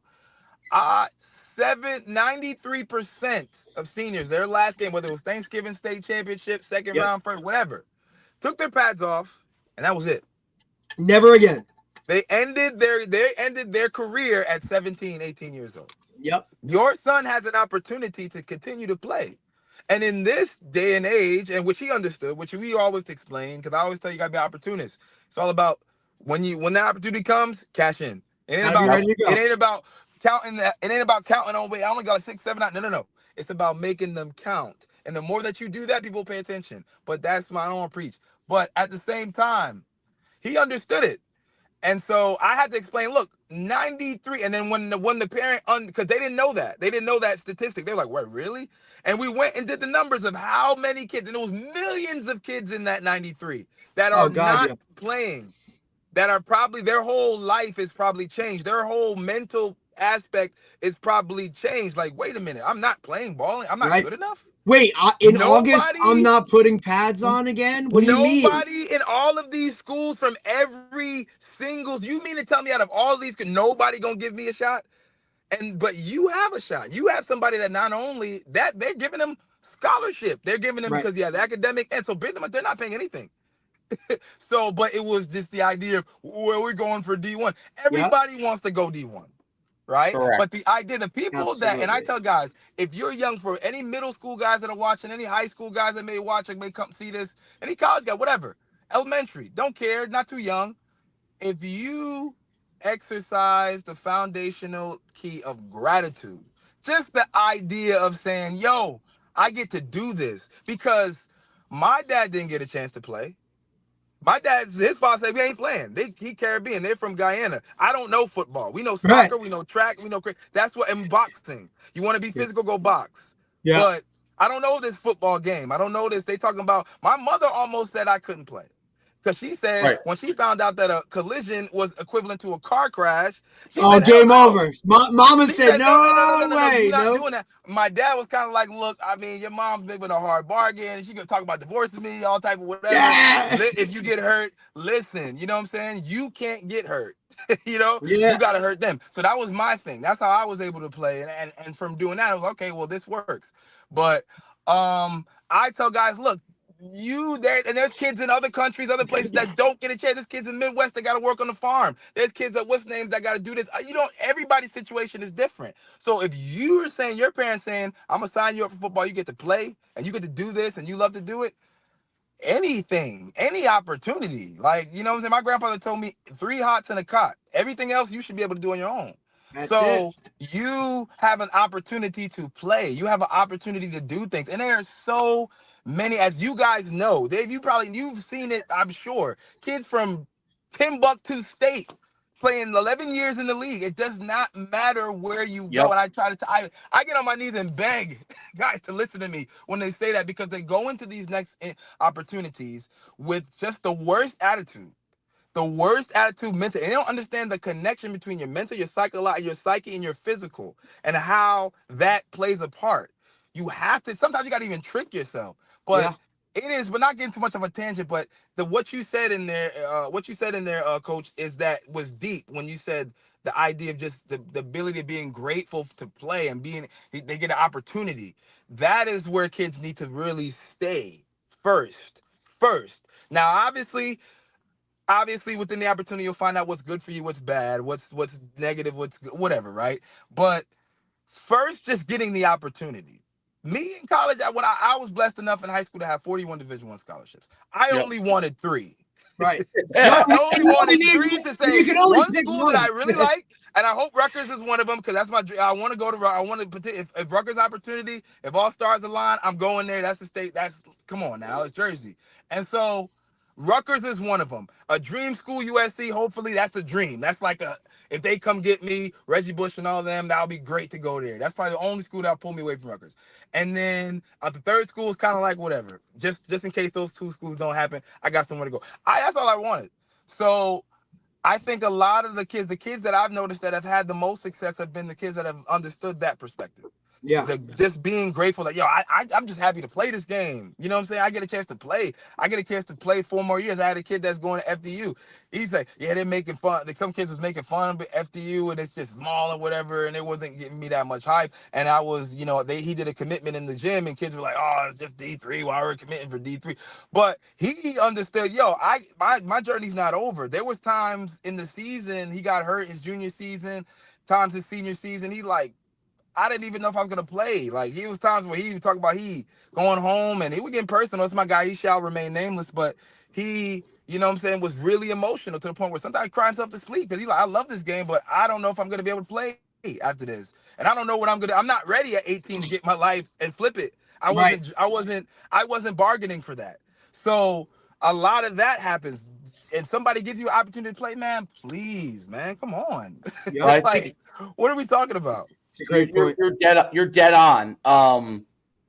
93% of seniors, their last game, whether it was Thanksgiving State Championship, second round, first, whatever, took their pads off, and that was it. Never again. They ended their career at 17, 18 years old. Yep. Your son has an opportunity to continue to play. And in this day and age, and which he understood, which we always explain, because I always tell you, gotta be opportunist. It's all about when that opportunity comes, cash in. It ain't about counting that. It ain't about counting on, wait, I only got a 6, 7, 9. No. It's about making them count. And the more that you do that, people pay attention. But I don't want to preach. But at the same time, he understood it. And so I had to explain, look, 93. And then when the parent, because they didn't know that. They didn't know that statistic. They're like, what, really? And we went and did the numbers of how many kids, and it was millions of kids in that 93 that are Oh God, not yeah. playing, that are probably, their whole life is probably changed. Their whole mental aspect is probably changed. Like, wait a minute, I'm not playing ball. I'm not Right. good enough. Wait, in August, I'm Nobody not putting pads on again? What do you mean? Nobody in all of these schools from every singles. You mean to tell me out of all of these, nobody gonna give me a shot? But you have a shot. You have somebody that not only that they're giving them scholarship, they're giving them Right. because the academic, and so they're not paying anything. So, but it was just the idea of where we're going for D1. Yep. Everybody wants to go D1. Right? Correct. But the idea, the people that, and I Absolutely. tell guys, if you're young, for any middle school guys that are watching, any high school guys that may watch and may come see this, any college guy, whatever, elementary, don't care, not too young. If you exercise the foundational key of gratitude, just the idea of saying, yo, I get to do this because my dad didn't get a chance to play. My his father said, we ain't playing. He Caribbean. They're from Guyana. I don't know football. We know Right. soccer. We know track. We know cricket. That's what, in boxing. You want to be Yeah. physical, go box. Yeah. But I don't know this football game. I don't know this. They talking about, my mother almost said I couldn't play. Because she said Right. when she found out that a collision was equivalent to a car crash, she Oh, said, hell game no. over. Mama She said, said, no, no, no, no, no, no no, no, you way. not No. doing that. My dad was kind of like, look, I mean, your mom's living a hard bargain. She gonna talk about divorcing me, all type of whatever. Yeah. If you get hurt, listen, you know what I'm saying? You can't get hurt. You Yeah. got to hurt them. So that was my thing. That's how I was able to play. And from doing that, I was okay, well, this works. But I tell guys, look, you there, and there's kids in other countries, other places that don't get a chance. There's kids in the Midwest that got to work on the farm. There's kids that what's names that got to do this. You don't. Everybody's situation is different. So if you're saying, your parents saying, I'm gonna sign you up for football, you get to play and you get to do this and you love to do it, anything, any opportunity. Like, you know what I'm saying? My grandfather told me 3 hots and a cot. Everything else you should be able to do on your own. That's it. So you have an opportunity to play. You have an opportunity to do things. And there are so many, as you guys know, Dave, you've seen it, I'm sure. Kids from Timbuktu State playing 11 years in the league. It does not matter where you go. Yep. And I try to, I get on my knees and beg guys to listen to me when they say that, because they go into these next opportunities with just the worst attitude. The worst attitude mental. And they don't understand the connection between your mental, your psyche, and your physical, and how that plays a part. You have to, sometimes you gotta even trick yourself. But Yeah. it is, but not getting too much of a tangent, but what you said in there, coach, is that was deep when you said the idea of just the ability of being grateful to play and being, they get an opportunity. That is where kids need to really stay first. First. Now, obviously within the opportunity, you'll find out what's good for you, what's bad, what's negative, what's good, whatever, right? But first, just getting the opportunity. Me in college, I was blessed enough in high school to have 41 Division I scholarships. I Yep. only wanted 3. Right. No, Yeah. I only you only wanted need 3 to you say can only one pick school that I one. really like, and I hope Rutgers is one of them, because that's my dream. I want to go to. I want to. If Rutgers opportunity, if all stars align, I'm going there. That's the state. That's, come on now, it's Jersey, and so Rutgers is one of them. A dream school, USC. Hopefully, that's a dream. That's like a, if they come get me, Reggie Bush and all them, that'll be great to go there. That's probably the only school that'll pull me away from Rutgers. And then the third school is kind of like whatever. Just in case those 2 schools don't happen, I got somewhere to go. That's all I wanted. So I think a lot of the kids that I've noticed that have had the most success have been the kids that have understood that perspective. Yeah. The just being grateful that, yo, I'm just happy to play this game. You know what I'm saying? I get a chance to play. I get a chance to play 4 more years. I had a kid that's going to FDU. He's like, yeah, they're making fun. Like, some kids was making fun of FDU, and it's just small or whatever, and it wasn't giving me that much hype. And I was, he did a commitment in the gym, and kids were like, oh, it's just D3. Why are we committing for D3? But he understood, yo, my journey's not over. There was times in the season he got hurt his junior season, times his senior season. He like, I didn't even know if I was gonna play. Like, he was times where he would talk about he going home, and he would get personal. It's my guy. He shall remain nameless, but he, you know what I'm saying, was really emotional to the point where sometimes he cried himself to sleep because he's like, I love this game, but I don't know if I'm gonna be able to play after this, and I don't know what I'm not ready at 18 to get my life and flip it. I Right. wasn't bargaining for that. So a lot of that happens. and somebody gives you an opportunity to play, man, please, man, come on. Yep. Well, I Like, think what are we talking about? It's a great point. you're dead on.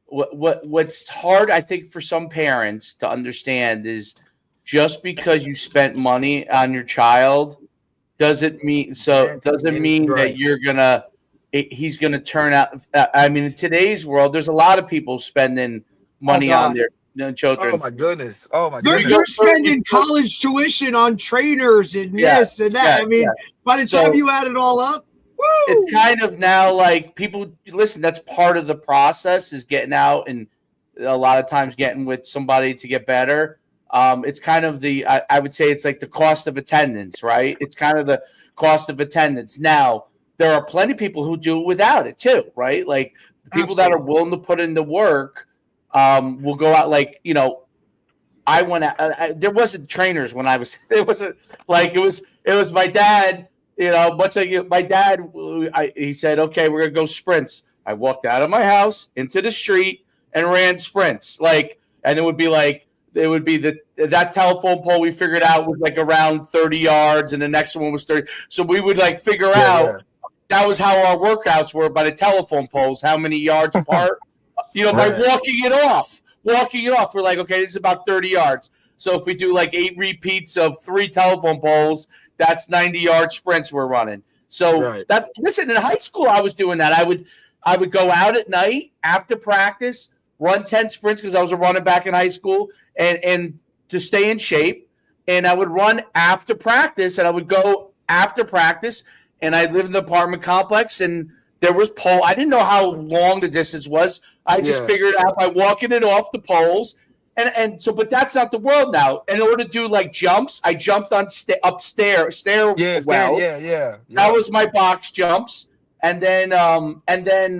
What's hard, I think, for some parents to understand is just because you spent money on your child doesn't mean Right. that he's gonna turn out. I mean, in today's world, there's a lot of people spending Oh money on God. their Oh children. my goodness. Oh my They're, You goodness. go they're spending college tuition on trainers and this and that. yeah, I mean, yeah. by the So time you add it all up, it's woo! kind of now like people listen. That's part of the process is getting out and a lot of times getting with somebody to get better. It's kind of I would say it's like the cost of attendance, right? It's kind of the cost of attendance. Now, there are plenty of people who do without it too, right? Like the people that are willing to put in the work will go out like, I went out, there wasn't trainers when I was, it wasn't like, it was my dad, much like my dad, he said, okay, we're going to go sprints. I walked out of my house into the street and ran sprints. And it would be that telephone pole we figured out was like around 30 yards and the next one was 30. So we would like figure out that was how our workouts were by the telephone poles, how many yards apart, by walking it off. We're like, okay, this is about 30 yards. So if we do like 8 repeats of 3 telephone poles, that's 90-yard sprints we're running. So listen, in high school, I was doing that. I would go out at night after practice, run 10 sprints because I was a running back in high school and to stay in shape. And I would run after practice and I would go after practice and I lived in the apartment complex and there was pole. I didn't know how long the distance was. I just figured out by walking it off the poles. And so, but that's not the world now. In order to do like jumps, I jumped on stairwell. That was my box jumps. And then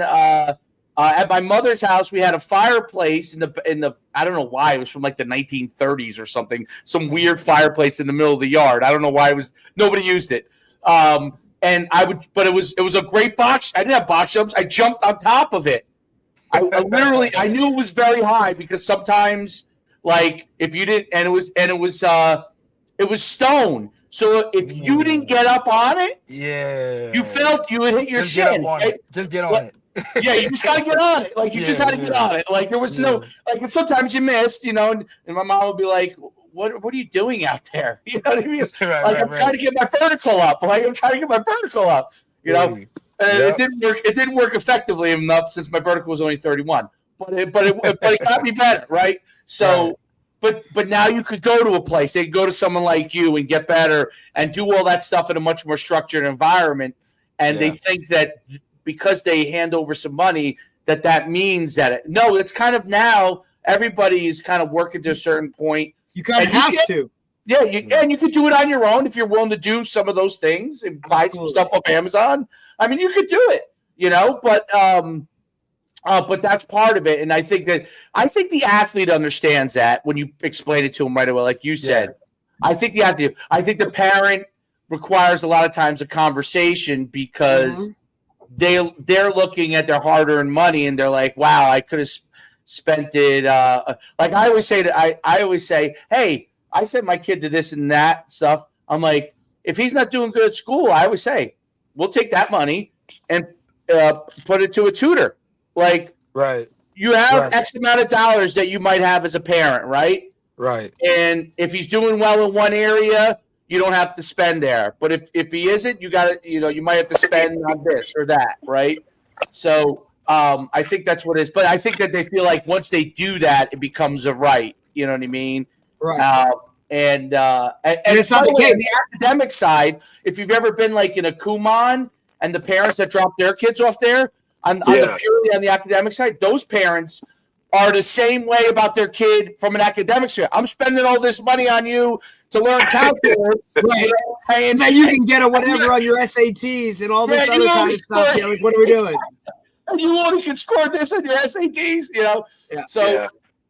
at my mother's house, we had a fireplace in the I don't know why it was from like the 1930s or something. Some weird fireplace in the middle of the yard. I don't know why nobody used it. But it was a great box. I didn't have box jumps. I jumped on top of it. I literally, I knew it was very high because sometimes, like, if you didn't, and it was stone. So if you didn't get up on it, you would hit your shin. Just get on it. Yeah, you just gotta get on it. Like you just had to get on it. Like there was no like, and sometimes you missed, and my mom would be like, What are you doing out there? You know what I mean? I'm trying to get my vertical up. It didn't work. It didn't work effectively enough since my vertical was only 31. But it got me better, right? So, but now you could go to a place. They could go to someone like you and get better and do all that stuff in a much more structured environment. And they think that because they hand over some money, that means that no, it's kind of now everybody is kind of working to a certain point. You kind of have to. Yeah, and you could do it on your own if you're willing to do some of those things and buy some stuff off Amazon. I mean, you could do it, but that's part of it. And I think the athlete understands that when you explain it to him right away, like you said. I think the parent requires a lot of times a conversation because they're looking at their hard-earned money and they're like, wow, I could have spent it. Like I always say, hey, I sent my kid to this and that stuff. I'm like, if he's not doing good at school, I always say, we'll take that money and put it to a tutor. Like, you have X amount of dollars that you might have as a parent, right? Right. And if he's doing well in one area, you don't have to spend there. But if he isn't, you got to, you might have to spend on this or that, right? So I think that's what it is. But I think that they feel like once they do that, it becomes a right. You know what I mean? Right. And it's not the case. On the academic side, if you've ever been like in a Kumon and the parents that drop their kids off there on the academic side, those parents are the same way about their kid from an academic side. I'm spending all this money on you to learn calculus, and that you can get a whatever on your SATs and all this other kind of stuff. Yeah, like what are we doing? And you only can score this on your SATs, So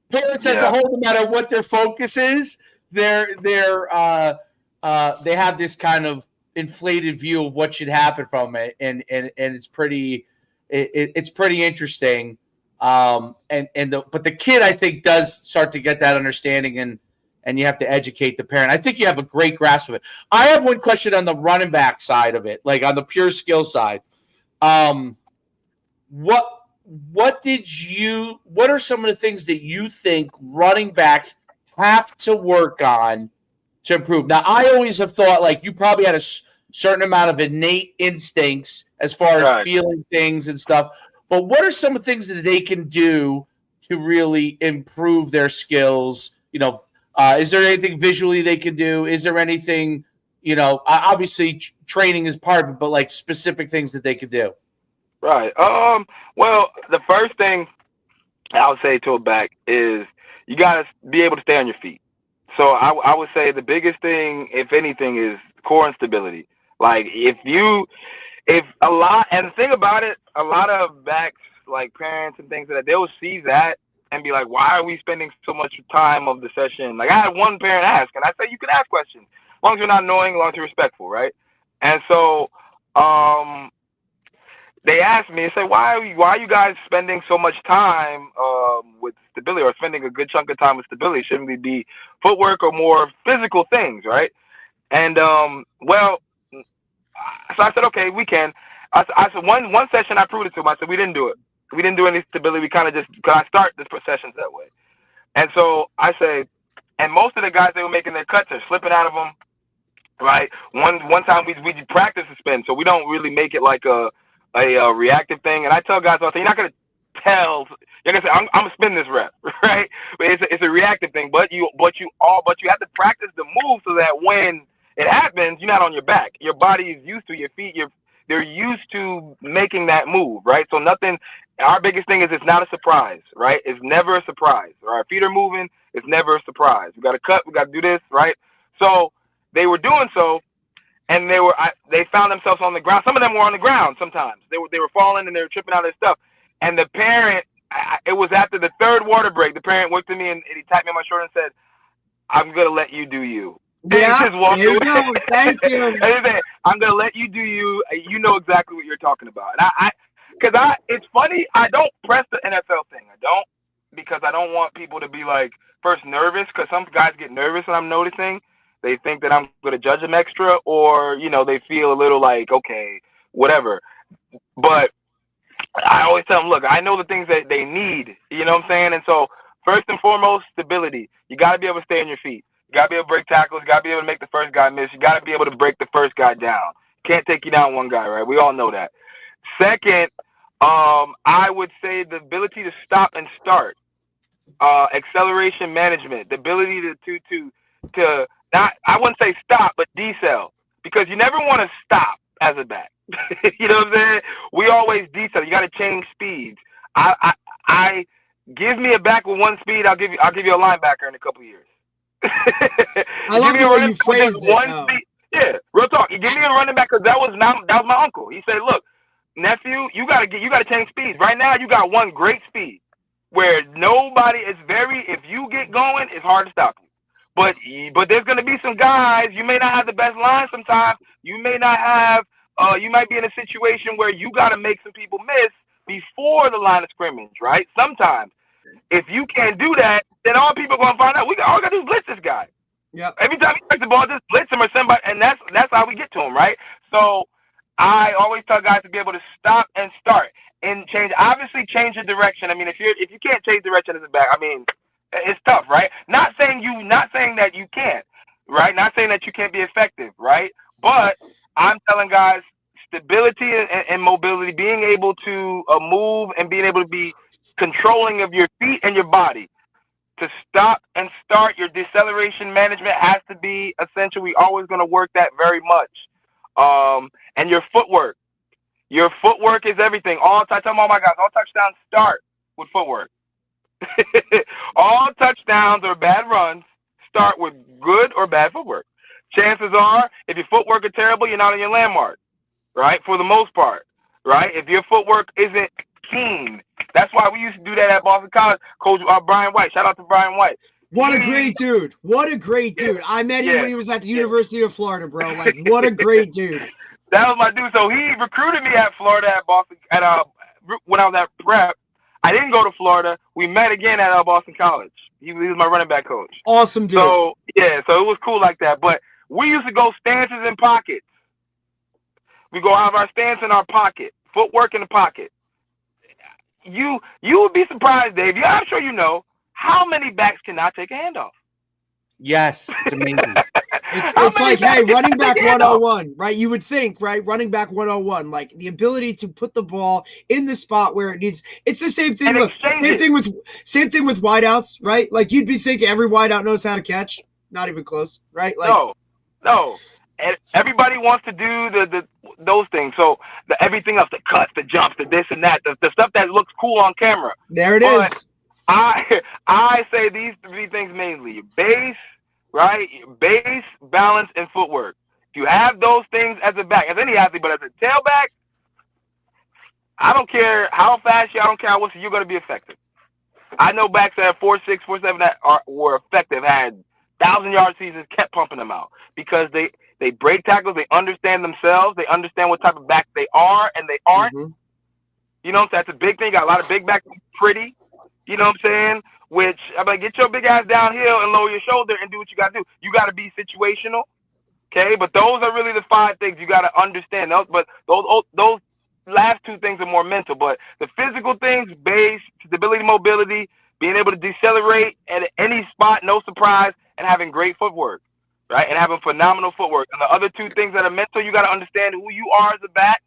parents as a whole, no matter what their focus is, they have this kind of inflated view of what should happen from it, and it's pretty interesting. But the kid, I think, does start to get that understanding, and and you have to educate the parent. I think you have a great grasp of it. I have one question on the running back side of it, like on the pure skill side. What are some of the things that you think running backs have to work on to improve? Now, I always have thought like you probably had a certain amount of innate instincts as far as feeling things and stuff. But what are some of the things that they can do to really improve their skills? Is there anything visually they can do? Is there anything, obviously training is part of it, but like specific things that they could do? Right. Well, the first thing I would say to a back is you got to be able to stay on your feet. So I would say the biggest thing, if anything, is core instability. Like and the thing about it, a lot of backs, like parents and things like that, they'll see that and be like, why are we spending so much time of the session? Like I had one parent ask, and I say, you can ask questions as long as you're not annoying, as long as you're respectful, right? And so, they asked me, they said, why are you guys spending so much time with stability, or spending a good chunk of time with stability? Shouldn't we be footwork or more physical things, right? And so I said, okay, we can. I said one session I proved it to them. I said we didn't do it. We didn't do any stability. We kind of just, because I start the sessions that way. And so I say, and most of the guys they were making their cuts are slipping out of them, right? One time we practice the spin, so we don't really make it like a reactive thing. And I tell guys, I say, you're not gonna tell. You're gonna say, I'm gonna spin this rep, right? But it's a reactive thing. But you have to practice the move so that when it happens, you're not on your back. Your body is used to, your feet, they're used to making that move, right? So our biggest thing is it's not a surprise, right? It's never a surprise. Our feet are moving, it's never a surprise. We got to cut, we got to do this, right? So they were doing so, and they found themselves on the ground. Some of them were on the ground sometimes. They were falling and they were tripping out of their stuff. And the parent, it was after the third water break, the parent looked at me and he tapped me on my shoulder and said, I'm going to let you do you. Yeah, there you go. Thank you. And he said, I'm going to let you do you. You know exactly what you're talking about. And it's funny, I don't press the NFL thing. I don't, because I don't want people to be like first nervous, because some guys get nervous and I'm noticing. They think that I'm going to judge them extra, or, they feel a little like, okay, whatever. But I always tell them, look, I know the things that they need, you know what I'm saying? And so first and foremost, stability. You got to be able to stay on your feet. You got to be able to break tackles. You got to be able to make the first guy miss. You got to be able to break the first guy down. Can't take you down one guy, right? We all know that. Second, I would say the ability to stop and start, acceleration management, the ability to not, I wouldn't say stop, but decel, because you never want to stop as a back. You know what I'm saying? We always decel. You got to change speeds. I give me a back with one speed, I'll give you a linebacker in a couple of years. I love the way you phrased it. Yeah, real talk. You give me a running back, because that was my uncle. He said, "Look, nephew, you gotta change speeds. Right now, you got one great speed where nobody is if you get going, it's hard to stop you. But there's gonna be some guys. You may not have the best line sometimes. You may not have. You might be in a situation where you gotta make some people miss before the line of scrimmage, right? Sometimes, if you can't do that, then all people are gonna find out. All we gotta do is blitz this guy. Yep. Every time he takes the ball, just blitz him or somebody, and that's how we get to him, right? So I always tell guys to be able to stop and start and change your direction. I mean, if you can't change direction as a back, I mean, it's tough, right? Not saying that you can't, right? Not saying that you can't be effective, right? But I'm telling guys stability and mobility, being able to move and being able to be controlling of your feet and your body. To stop and start, your deceleration management has to be essential. We always going to work that very much. And your footwork. Your footwork is everything. I tell all my guys, all touchdowns start with footwork. All touchdowns or bad runs start with good or bad footwork. Chances are, if your footwork is terrible, you're not on your landmark, right? For the most part, right? If your footwork isn't keen, that's why we used to do that at Boston College. Coach Brian White. Shout out to Brian White. What a great dude. What a great dude. I met him when he was at the University of Florida, bro. Like, what a great dude. That was my dude. So he recruited me at Florida at Boston when I was at prep. I didn't go to Florida. We met again at Boston College. He was my running back coach. Awesome dude. So yeah, so it was cool like that. But we used to go stances in pockets. We go have our stance in our pocket, footwork in the pocket. You would be surprised, Dave. Yeah, I'm sure you know how many backs cannot take a handoff. Yes, it's amazing. It's like, hey, running back 101, right? You would think, right? Running back 101, like the ability to put the ball in the spot where it needs. It's the same thing. Look, same thing with wideouts, right? Like you'd be thinking every wideout knows how to catch. Not even close, right? Like no. And everybody wants to do those things. So everything else, the cuts, the jumps, the this and that, the stuff that looks cool on camera. There it is. I say these three things mainly: your base, right? Your base, balance, and footwork. If you have those things as a back, as any athlete, but as a tailback, I don't care how fast I don't care how you're going to be effective. I know backs that have 4.6, 4.7 that were effective, had 1,000-yard seasons, kept pumping them out because they break tackles, they understand themselves, they understand what type of back they are and they aren't. Mm-hmm. You know what I'm saying? That's a big thing. Got a lot of big backs pretty. You know what I'm saying? Which I'm like, get your big ass downhill and lower your shoulder and do what you got to do. You got to be situational, okay? But those are really the 5 things you got to understand. But those last 2 things are more mental. But the physical things, base, stability, mobility, being able to decelerate at any spot, no surprise, and having great footwork, right? And having phenomenal footwork. And the other 2 things that are mental, you got to understand who you are as a back,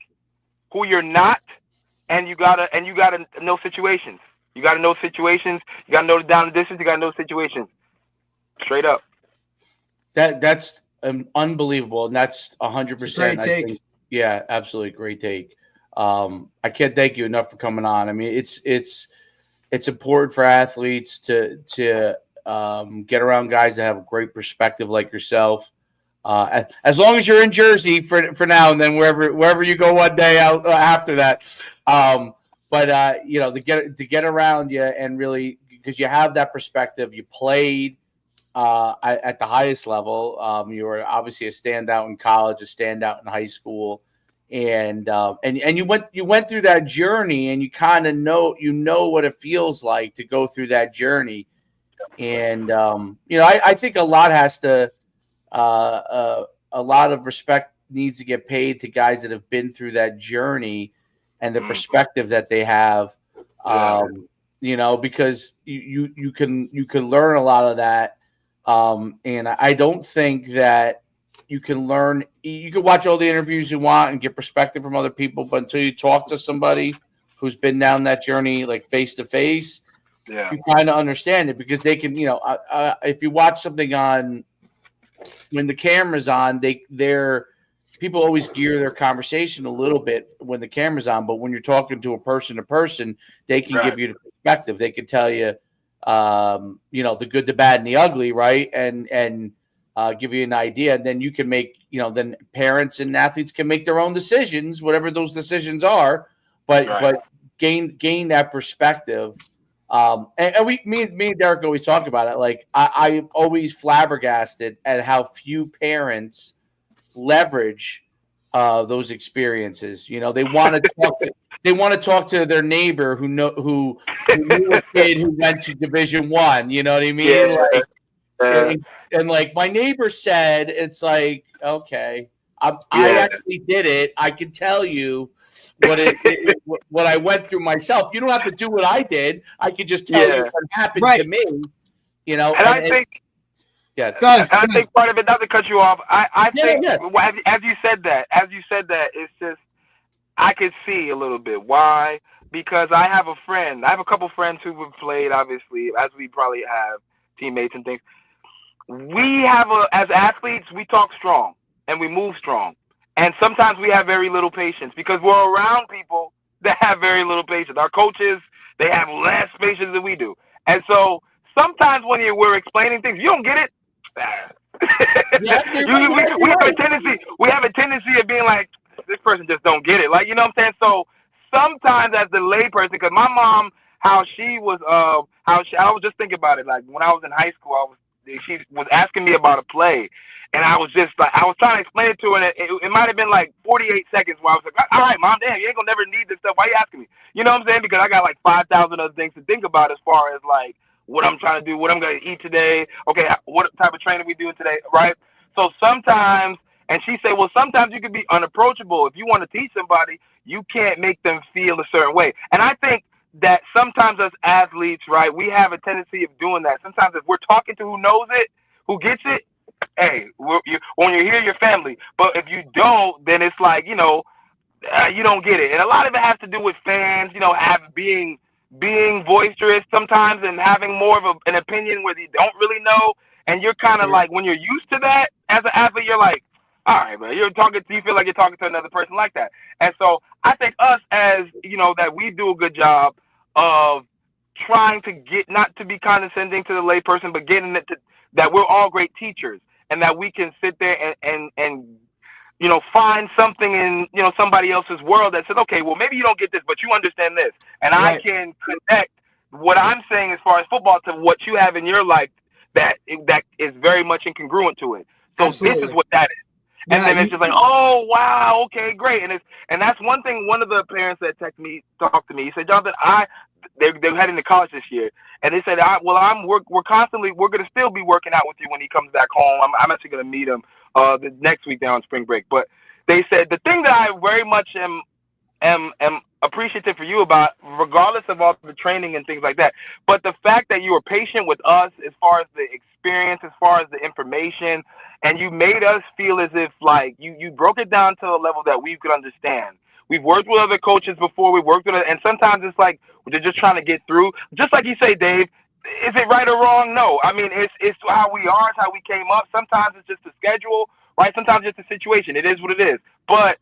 who you're not, and you gotta know situations. You got to know situations. You got to know the down and distance. You got to know situations. Straight up. That's unbelievable, and that's 100%. Great take. I think, yeah, absolutely great take. I can't thank you enough for coming on. I mean, it's important for athletes to get around guys that have a great perspective like yourself. As long as you're in Jersey for now, and then wherever you go one day out after that. But you know, to get around you and really, because you have that perspective, you played at the highest level. You were obviously a standout in college, a standout in high school, and you went through that journey, and you kind of know what it feels like to go through that journey. And you know, I think a lot has to a lot of respect needs to get paid to guys that have been through that journey and the perspective that they have, you know, because you can learn a lot of that. And I don't think that you can learn. You can watch all the interviews you want and get perspective from other people, but until you talk to somebody who's been down that journey, like face to face, you kind of understand it, because they can, you know, if you watch something on when the camera's on, they're people always gear their conversation a little bit when the camera's on, but when you're talking to a person, they can give you the perspective. They can tell you, you know, the good, the bad, and the ugly, right? And give you an idea. And then you can make, you know, then parents and athletes can make their own decisions, whatever those decisions are, but gain that perspective. And me and Derek always talk about it. Like I'm always flabbergasted at how few parents leverage those experiences. You know, they want to talk to their neighbor who knew a kid who went to Division I. You know what I mean? And like my neighbor said, it's like, okay, I actually did it. I can tell you what I went through myself. You don't have to do what I did. I can just tell you what happened to me. You know, and I think. Yeah, go ahead. I think part of it, not to cut you off, I think as you said that, it's just I could see a little bit why, because I have a couple friends who have played, obviously, as we probably have teammates and things. We have as athletes, we talk strong and we move strong, and sometimes we have very little patience because we're around people that have very little patience. Our coaches, they have less patience than we do, and so sometimes when we're explaining things, you don't get it. We have a tendency of being like, this person just don't get it. Like, you know what I'm saying? So sometimes as the lay person, because my mom, I was just thinking about it. Like when I was in high school, she was asking me about a play, and I was just like, I was trying to explain it to her, and it might have been like 48 seconds where I was like, all right, Mom, damn, you ain't gonna never need this stuff. Why you asking me? You know what I'm saying? Because I got like 5,000 other things to think about as far as like what I'm trying to do, what I'm gonna eat today. Okay, what type of training we doing today, right? So sometimes, and she said, well, sometimes you can be unapproachable. If you want to teach somebody, you can't make them feel a certain way. And I think that sometimes as athletes, right, we have a tendency of doing that. Sometimes if we're talking to who knows it, who gets it, hey, when you're here, your family. But if you don't, then it's like, you don't get it. And a lot of it has to do with fans, being boisterous sometimes and having more of an opinion where you don't really know. And you're kind of like, when you're used to that as an athlete, you're like, all right, man, you feel like you're talking to another person like that. And so I think us as, that we do a good job of trying to get, not to be condescending to the layperson, but getting it to, that we're all great teachers and that we can sit there and find something in, somebody else's world that says, okay, well, maybe you don't get this, but you understand this. And right. I can connect what I'm saying as far as football to what you have in your life that is very much incongruent to it. So Absolutely. This is what that is. And then it's just like, oh, wow, okay, great. And that's one thing, one of the parents that talked to me, he said, Jonathan, they're heading to college this year. And they said, we're going to still be working out with you when he comes back home. I'm actually going to meet him the next week down on spring break. But they said the thing that I very much am appreciative for you about, regardless of all the training and things like that, but the fact that you were patient with us as far as the experience, as far as the information, and you made us feel as if like you broke it down to a level that we could understand. We've worked with other coaches before. We've worked with it, and sometimes it's like they're just trying to get through. Just like you say, Dave, is it right or wrong? No. I mean, it's how we are. It's how we came up. Sometimes it's just a schedule, right? Sometimes it's a situation. It is what it is. But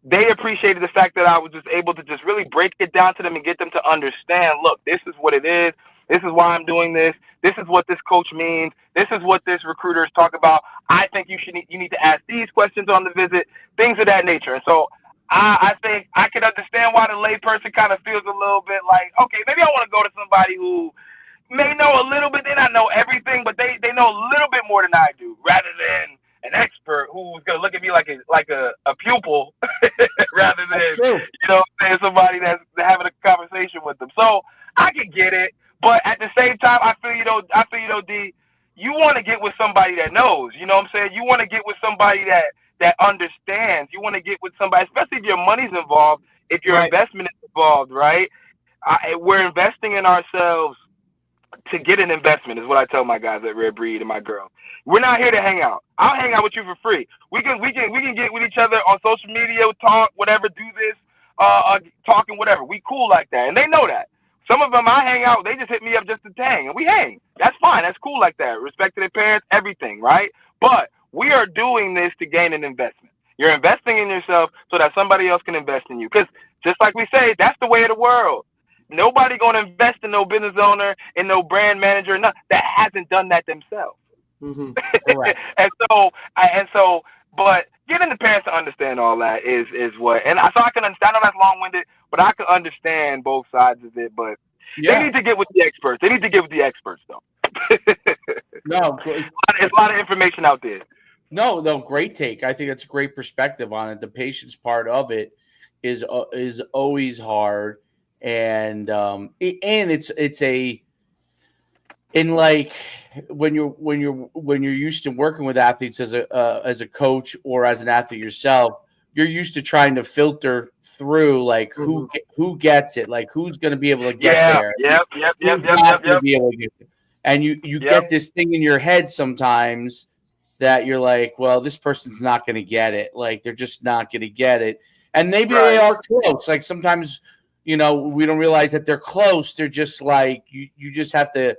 they appreciated the fact that I was just able to just really break it down to them and get them to understand, look, this is what it is. This is why I'm doing this. This is what this coach means. This is what this recruiter is talking about. I think you need to ask these questions on the visit, things of that nature. And so I think I can understand why the layperson kind of feels a little bit like, okay, maybe I want to go to somebody who may know a little bit. They not know everything, but they know a little bit more than I do, rather than an expert who's going to look at me like a pupil rather than, somebody that's having a conversation with them. So I can get it. But at the same time, I feel, D, you want to get with somebody that knows, you know what I'm saying? You want to get with somebody that understands. You want to get with somebody, especially if your money's involved, if your investment is involved, right? We're investing in ourselves to get an investment is what I tell my guys at Red Breed and my girls. We're not here to hang out. I'll hang out with you for free. We can get with each other on social media, talk, whatever, do this, talking, whatever. We cool like that. And they know that. Some of them I hang out, they just hit me up just to hang, and we hang. That's fine. That's cool like that. Respect to their parents, everything, right? But we are doing this to gain an investment. You're investing in yourself so that somebody else can invest in you. Because just like we say, that's the way of the world. Nobody going to invest in no business owner, in no brand manager, that hasn't done that themselves. Mm-hmm. But getting the parents to understand all that is what, and so I can understand. I know that's long-winded, but I can understand both sides of it. But they need to get with the experts. They need to get with the experts, though. No, there's a lot of information out there. No, great take. I think that's a great perspective on it. The patience part of it is always hard, and like when you're used to working with athletes as a coach or as an athlete yourself, you're used to trying to filter through like who gets it, like who's going to be able to get there. Yep. Be able to get there. And you get this thing in your head sometimes that you're like, well, this person's not going to get it. Like they're just not going to get it. And maybe they are close. Like sometimes, we don't realize that they're close. They're just like, you just have to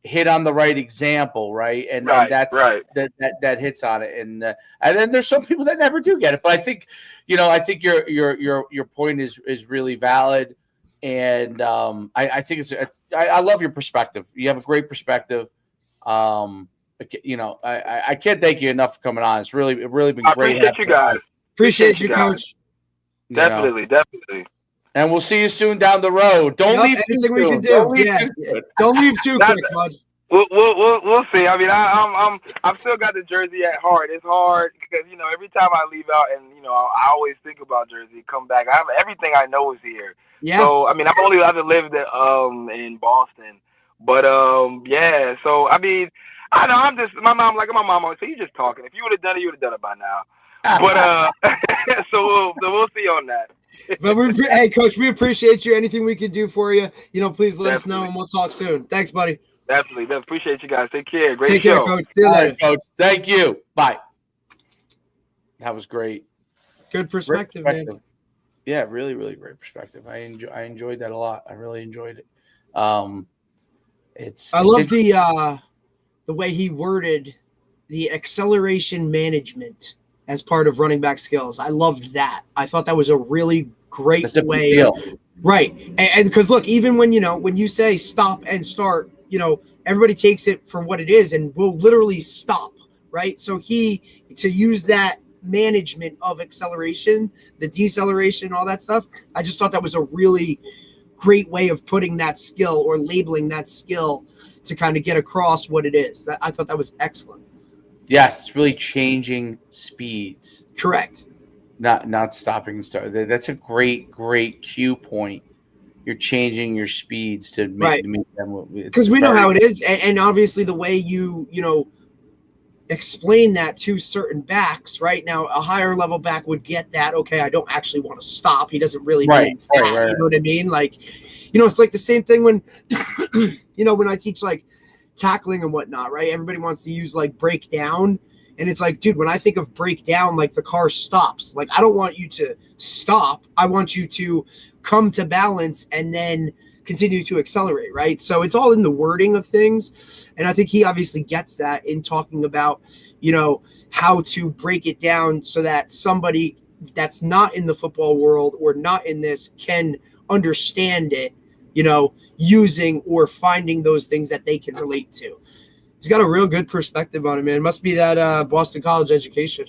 hit on the right example, right? And that's that hits on it. And then there's some people that never do get it. But I think, your point is really valid. And I think I love your perspective. You have a great perspective. I can't thank you enough for coming on. It's really been great. I appreciate you guys. Appreciate you, Coach. Definitely. And we'll see you soon down the road. Don't leave anything we can do. Don't leave too quick, bud. We'll see. I mean, I'm still got the jersey at heart. It's hard because every time I leave out and I always think about Jersey. Come back, I have everything I know is here. Yeah. So I mean, I've only ever lived in Boston, but yeah. So I mean, I know I'm just my mom always say, you just talking. If you would have done it, you would have done it by now. But so we'll see on that. But hey, Coach, we appreciate you. Anything we can do for you, please let us know, Definitely. and we'll talk soon. Thanks, buddy. Definitely. Appreciate you guys. Take care. Great Take show. care, Coach. See you All later. right, Coach. Thank you. Bye. That was great. Good Great perspective, man. Yeah, really, really great perspective. I enjoyed that a lot. I really enjoyed it. I love the way he worded the acceleration management as part of running back skills. I loved that. I thought that was a really great way. Right. And because look, even when you say stop and start, everybody takes it for what it is and will literally stop. Right. So to use that management of acceleration, the deceleration, all that stuff, I just thought that was a really great way of putting that skill or labeling that skill to kind of get across what it is. I thought that was excellent. Yes, it's really changing speeds. Correct. Not stopping and start. That's a great cue point. You're changing your speeds to make them, because we know how it is, and obviously the way you explain that to certain backs. Right now, a higher level back would get that. Okay, I don't actually want to stop. He doesn't really mean that. Right. You know what I mean? Like, it's like the same thing when when I teach like tackling and whatnot. Right? Everybody wants to use like breakdown. And it's like, dude, when I think of breakdown, like the car stops. Like, I don't want you to stop. I want you to come to balance and then continue to accelerate, right? So it's all in the wording of things. And I think he obviously gets that in talking about, how to break it down so that somebody that's not in the football world or not in this can understand it, using or finding those things that they can relate to. He's got a real good perspective on it, man. It must be that Boston College education.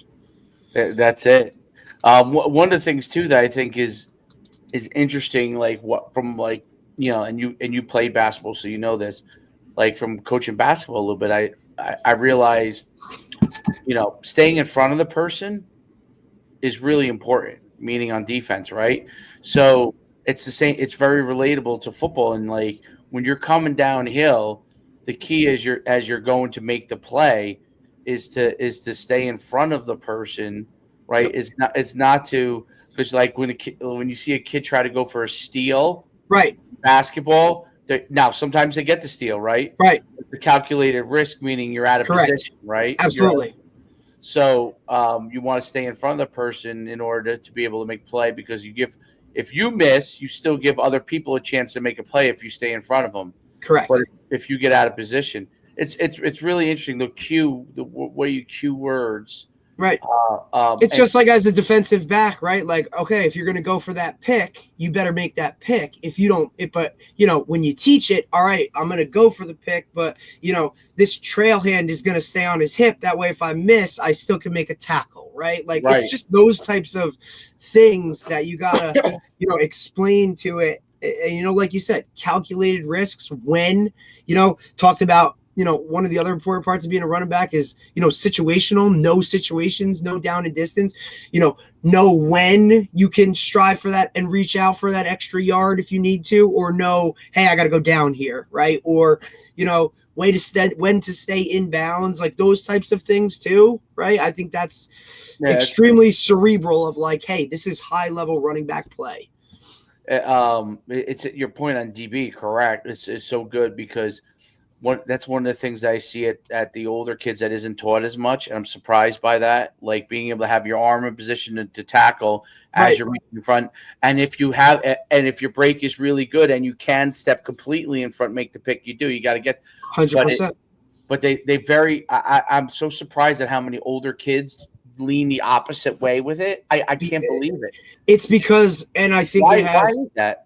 That's it. One of the things too that I think is interesting, like what from like and you played basketball, so you know this. Like from coaching basketball a little bit, I realized, staying in front of the person is really important. Meaning on defense, right? So it's the same. It's very relatable to football, and like when you're coming downhill. The key is as you're going to make the play is to stay in front of the person, right? Yep. It's not to, because like when you see a kid try to go for a steal, right? Basketball, now sometimes they get the steal, right? Right. The calculated risk, meaning you're out of position, right? Absolutely. So you want to stay in front of the person in order to be able to make play, because if you miss, you still give other people a chance to make a play if you stay in front of them. Correct. But if you get out of position, it's really interesting. The way you cue words. Right. It's just like as a defensive back, right? Like, okay, if you're going to go for that pick, you better make that pick. If you don't, but when you teach it, all right, I'm going to go for the pick, but this trail hand is going to stay on his hip. That way, if I miss, I still can make a tackle, right? Like It's just those types of things that you gotta, explain to it. And, like you said, calculated risks when, talked about, one of the other important parts of being a running back is, situational, no situations, no down and distance, know when you can strive for that and reach out for that extra yard if you need to, or know, hey, I got to go down here. Right. Or, when to stay in bounds, like those types of things too. Right. I think that's extremely cerebral of like, hey, this is high level running back play. It's your point on DB, correct? It's so good because that's one of the things that I see at the older kids that isn't taught as much, and I'm surprised by that. Like being able to have your arm in position to tackle as you're reaching in front, and if your break is really good and you can step completely in front, make the pick, you got to get 100%. But I'm so surprised at how many older kids lean the opposite way with it. I can't believe it. It's because, and I think it has. Why is that?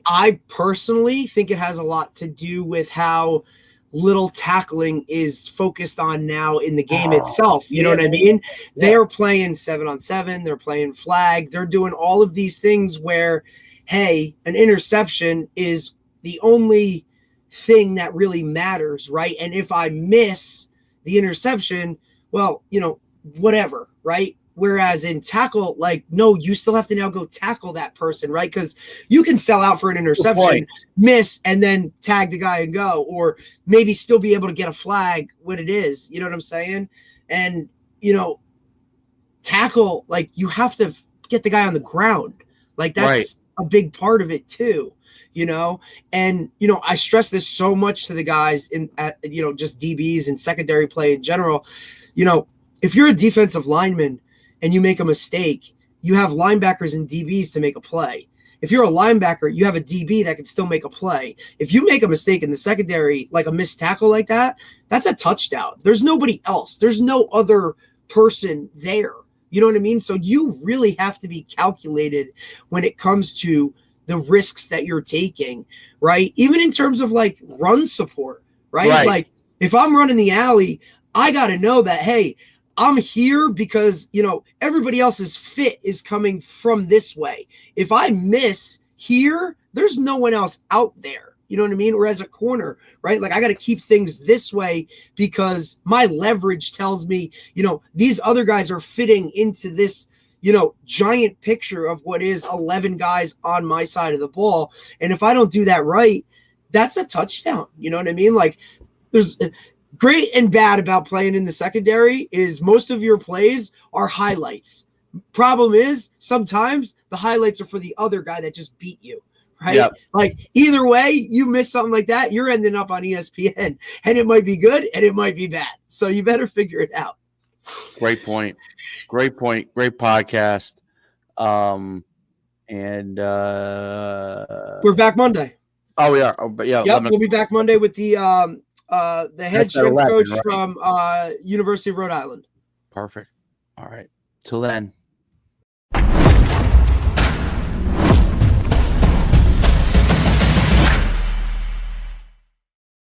I personally think it has a lot to do with how little tackling is focused on now in the game itself. You know what I mean? Yeah. They're playing 7-on-7. They're playing flag. They're doing all of these things where, hey, an interception is the only thing that really matters, right? And if I miss the interception, well, whatever, right? Whereas in tackle, like, no, you still have to now go tackle that person, right? Because you can sell out for an interception, miss, and then tag the guy and go, or maybe still be able to get a flag when it is. You know what I'm saying? And, tackle, like, you have to get the guy on the ground. Like, that's a big part of it too, And, I stress this so much to the guys just DBs and secondary play in general. If you're a defensive lineman and you make a mistake, you have linebackers and DBs to make a play. If you're a linebacker, you have a DB that can still make a play. If you make a mistake in the secondary, like a missed tackle like that, that's a touchdown. There's nobody else. There's no other person there. You know what I mean? So you really have to be calculated when it comes to the risks that you're taking, right? Even in terms of like run support, right? Like if I'm running the alley, I got to know that, hey, I'm here because, everybody else's fit is coming from this way. If I miss here, there's no one else out there. You know what I mean? Or as a corner, right? Like I got to keep things this way because my leverage tells me, these other guys are fitting into this, giant picture of what is 11 guys on my side of the ball. And if I don't do that right, that's a touchdown. You know what I mean? Like there's great and bad about playing in the secondary is most of your plays are highlights. Problem is sometimes the highlights are for the other guy that just beat you, right? Yep. Like either way, you miss something like that, you're ending up on ESPN and it might be good and it might be bad. So you better figure it out. Great point. Great podcast. And we're back Monday. Oh, we are. Oh, but yeah. Yep, we'll be back Monday with the head strength coach from University of Rhode Island. Perfect. All right. Till then.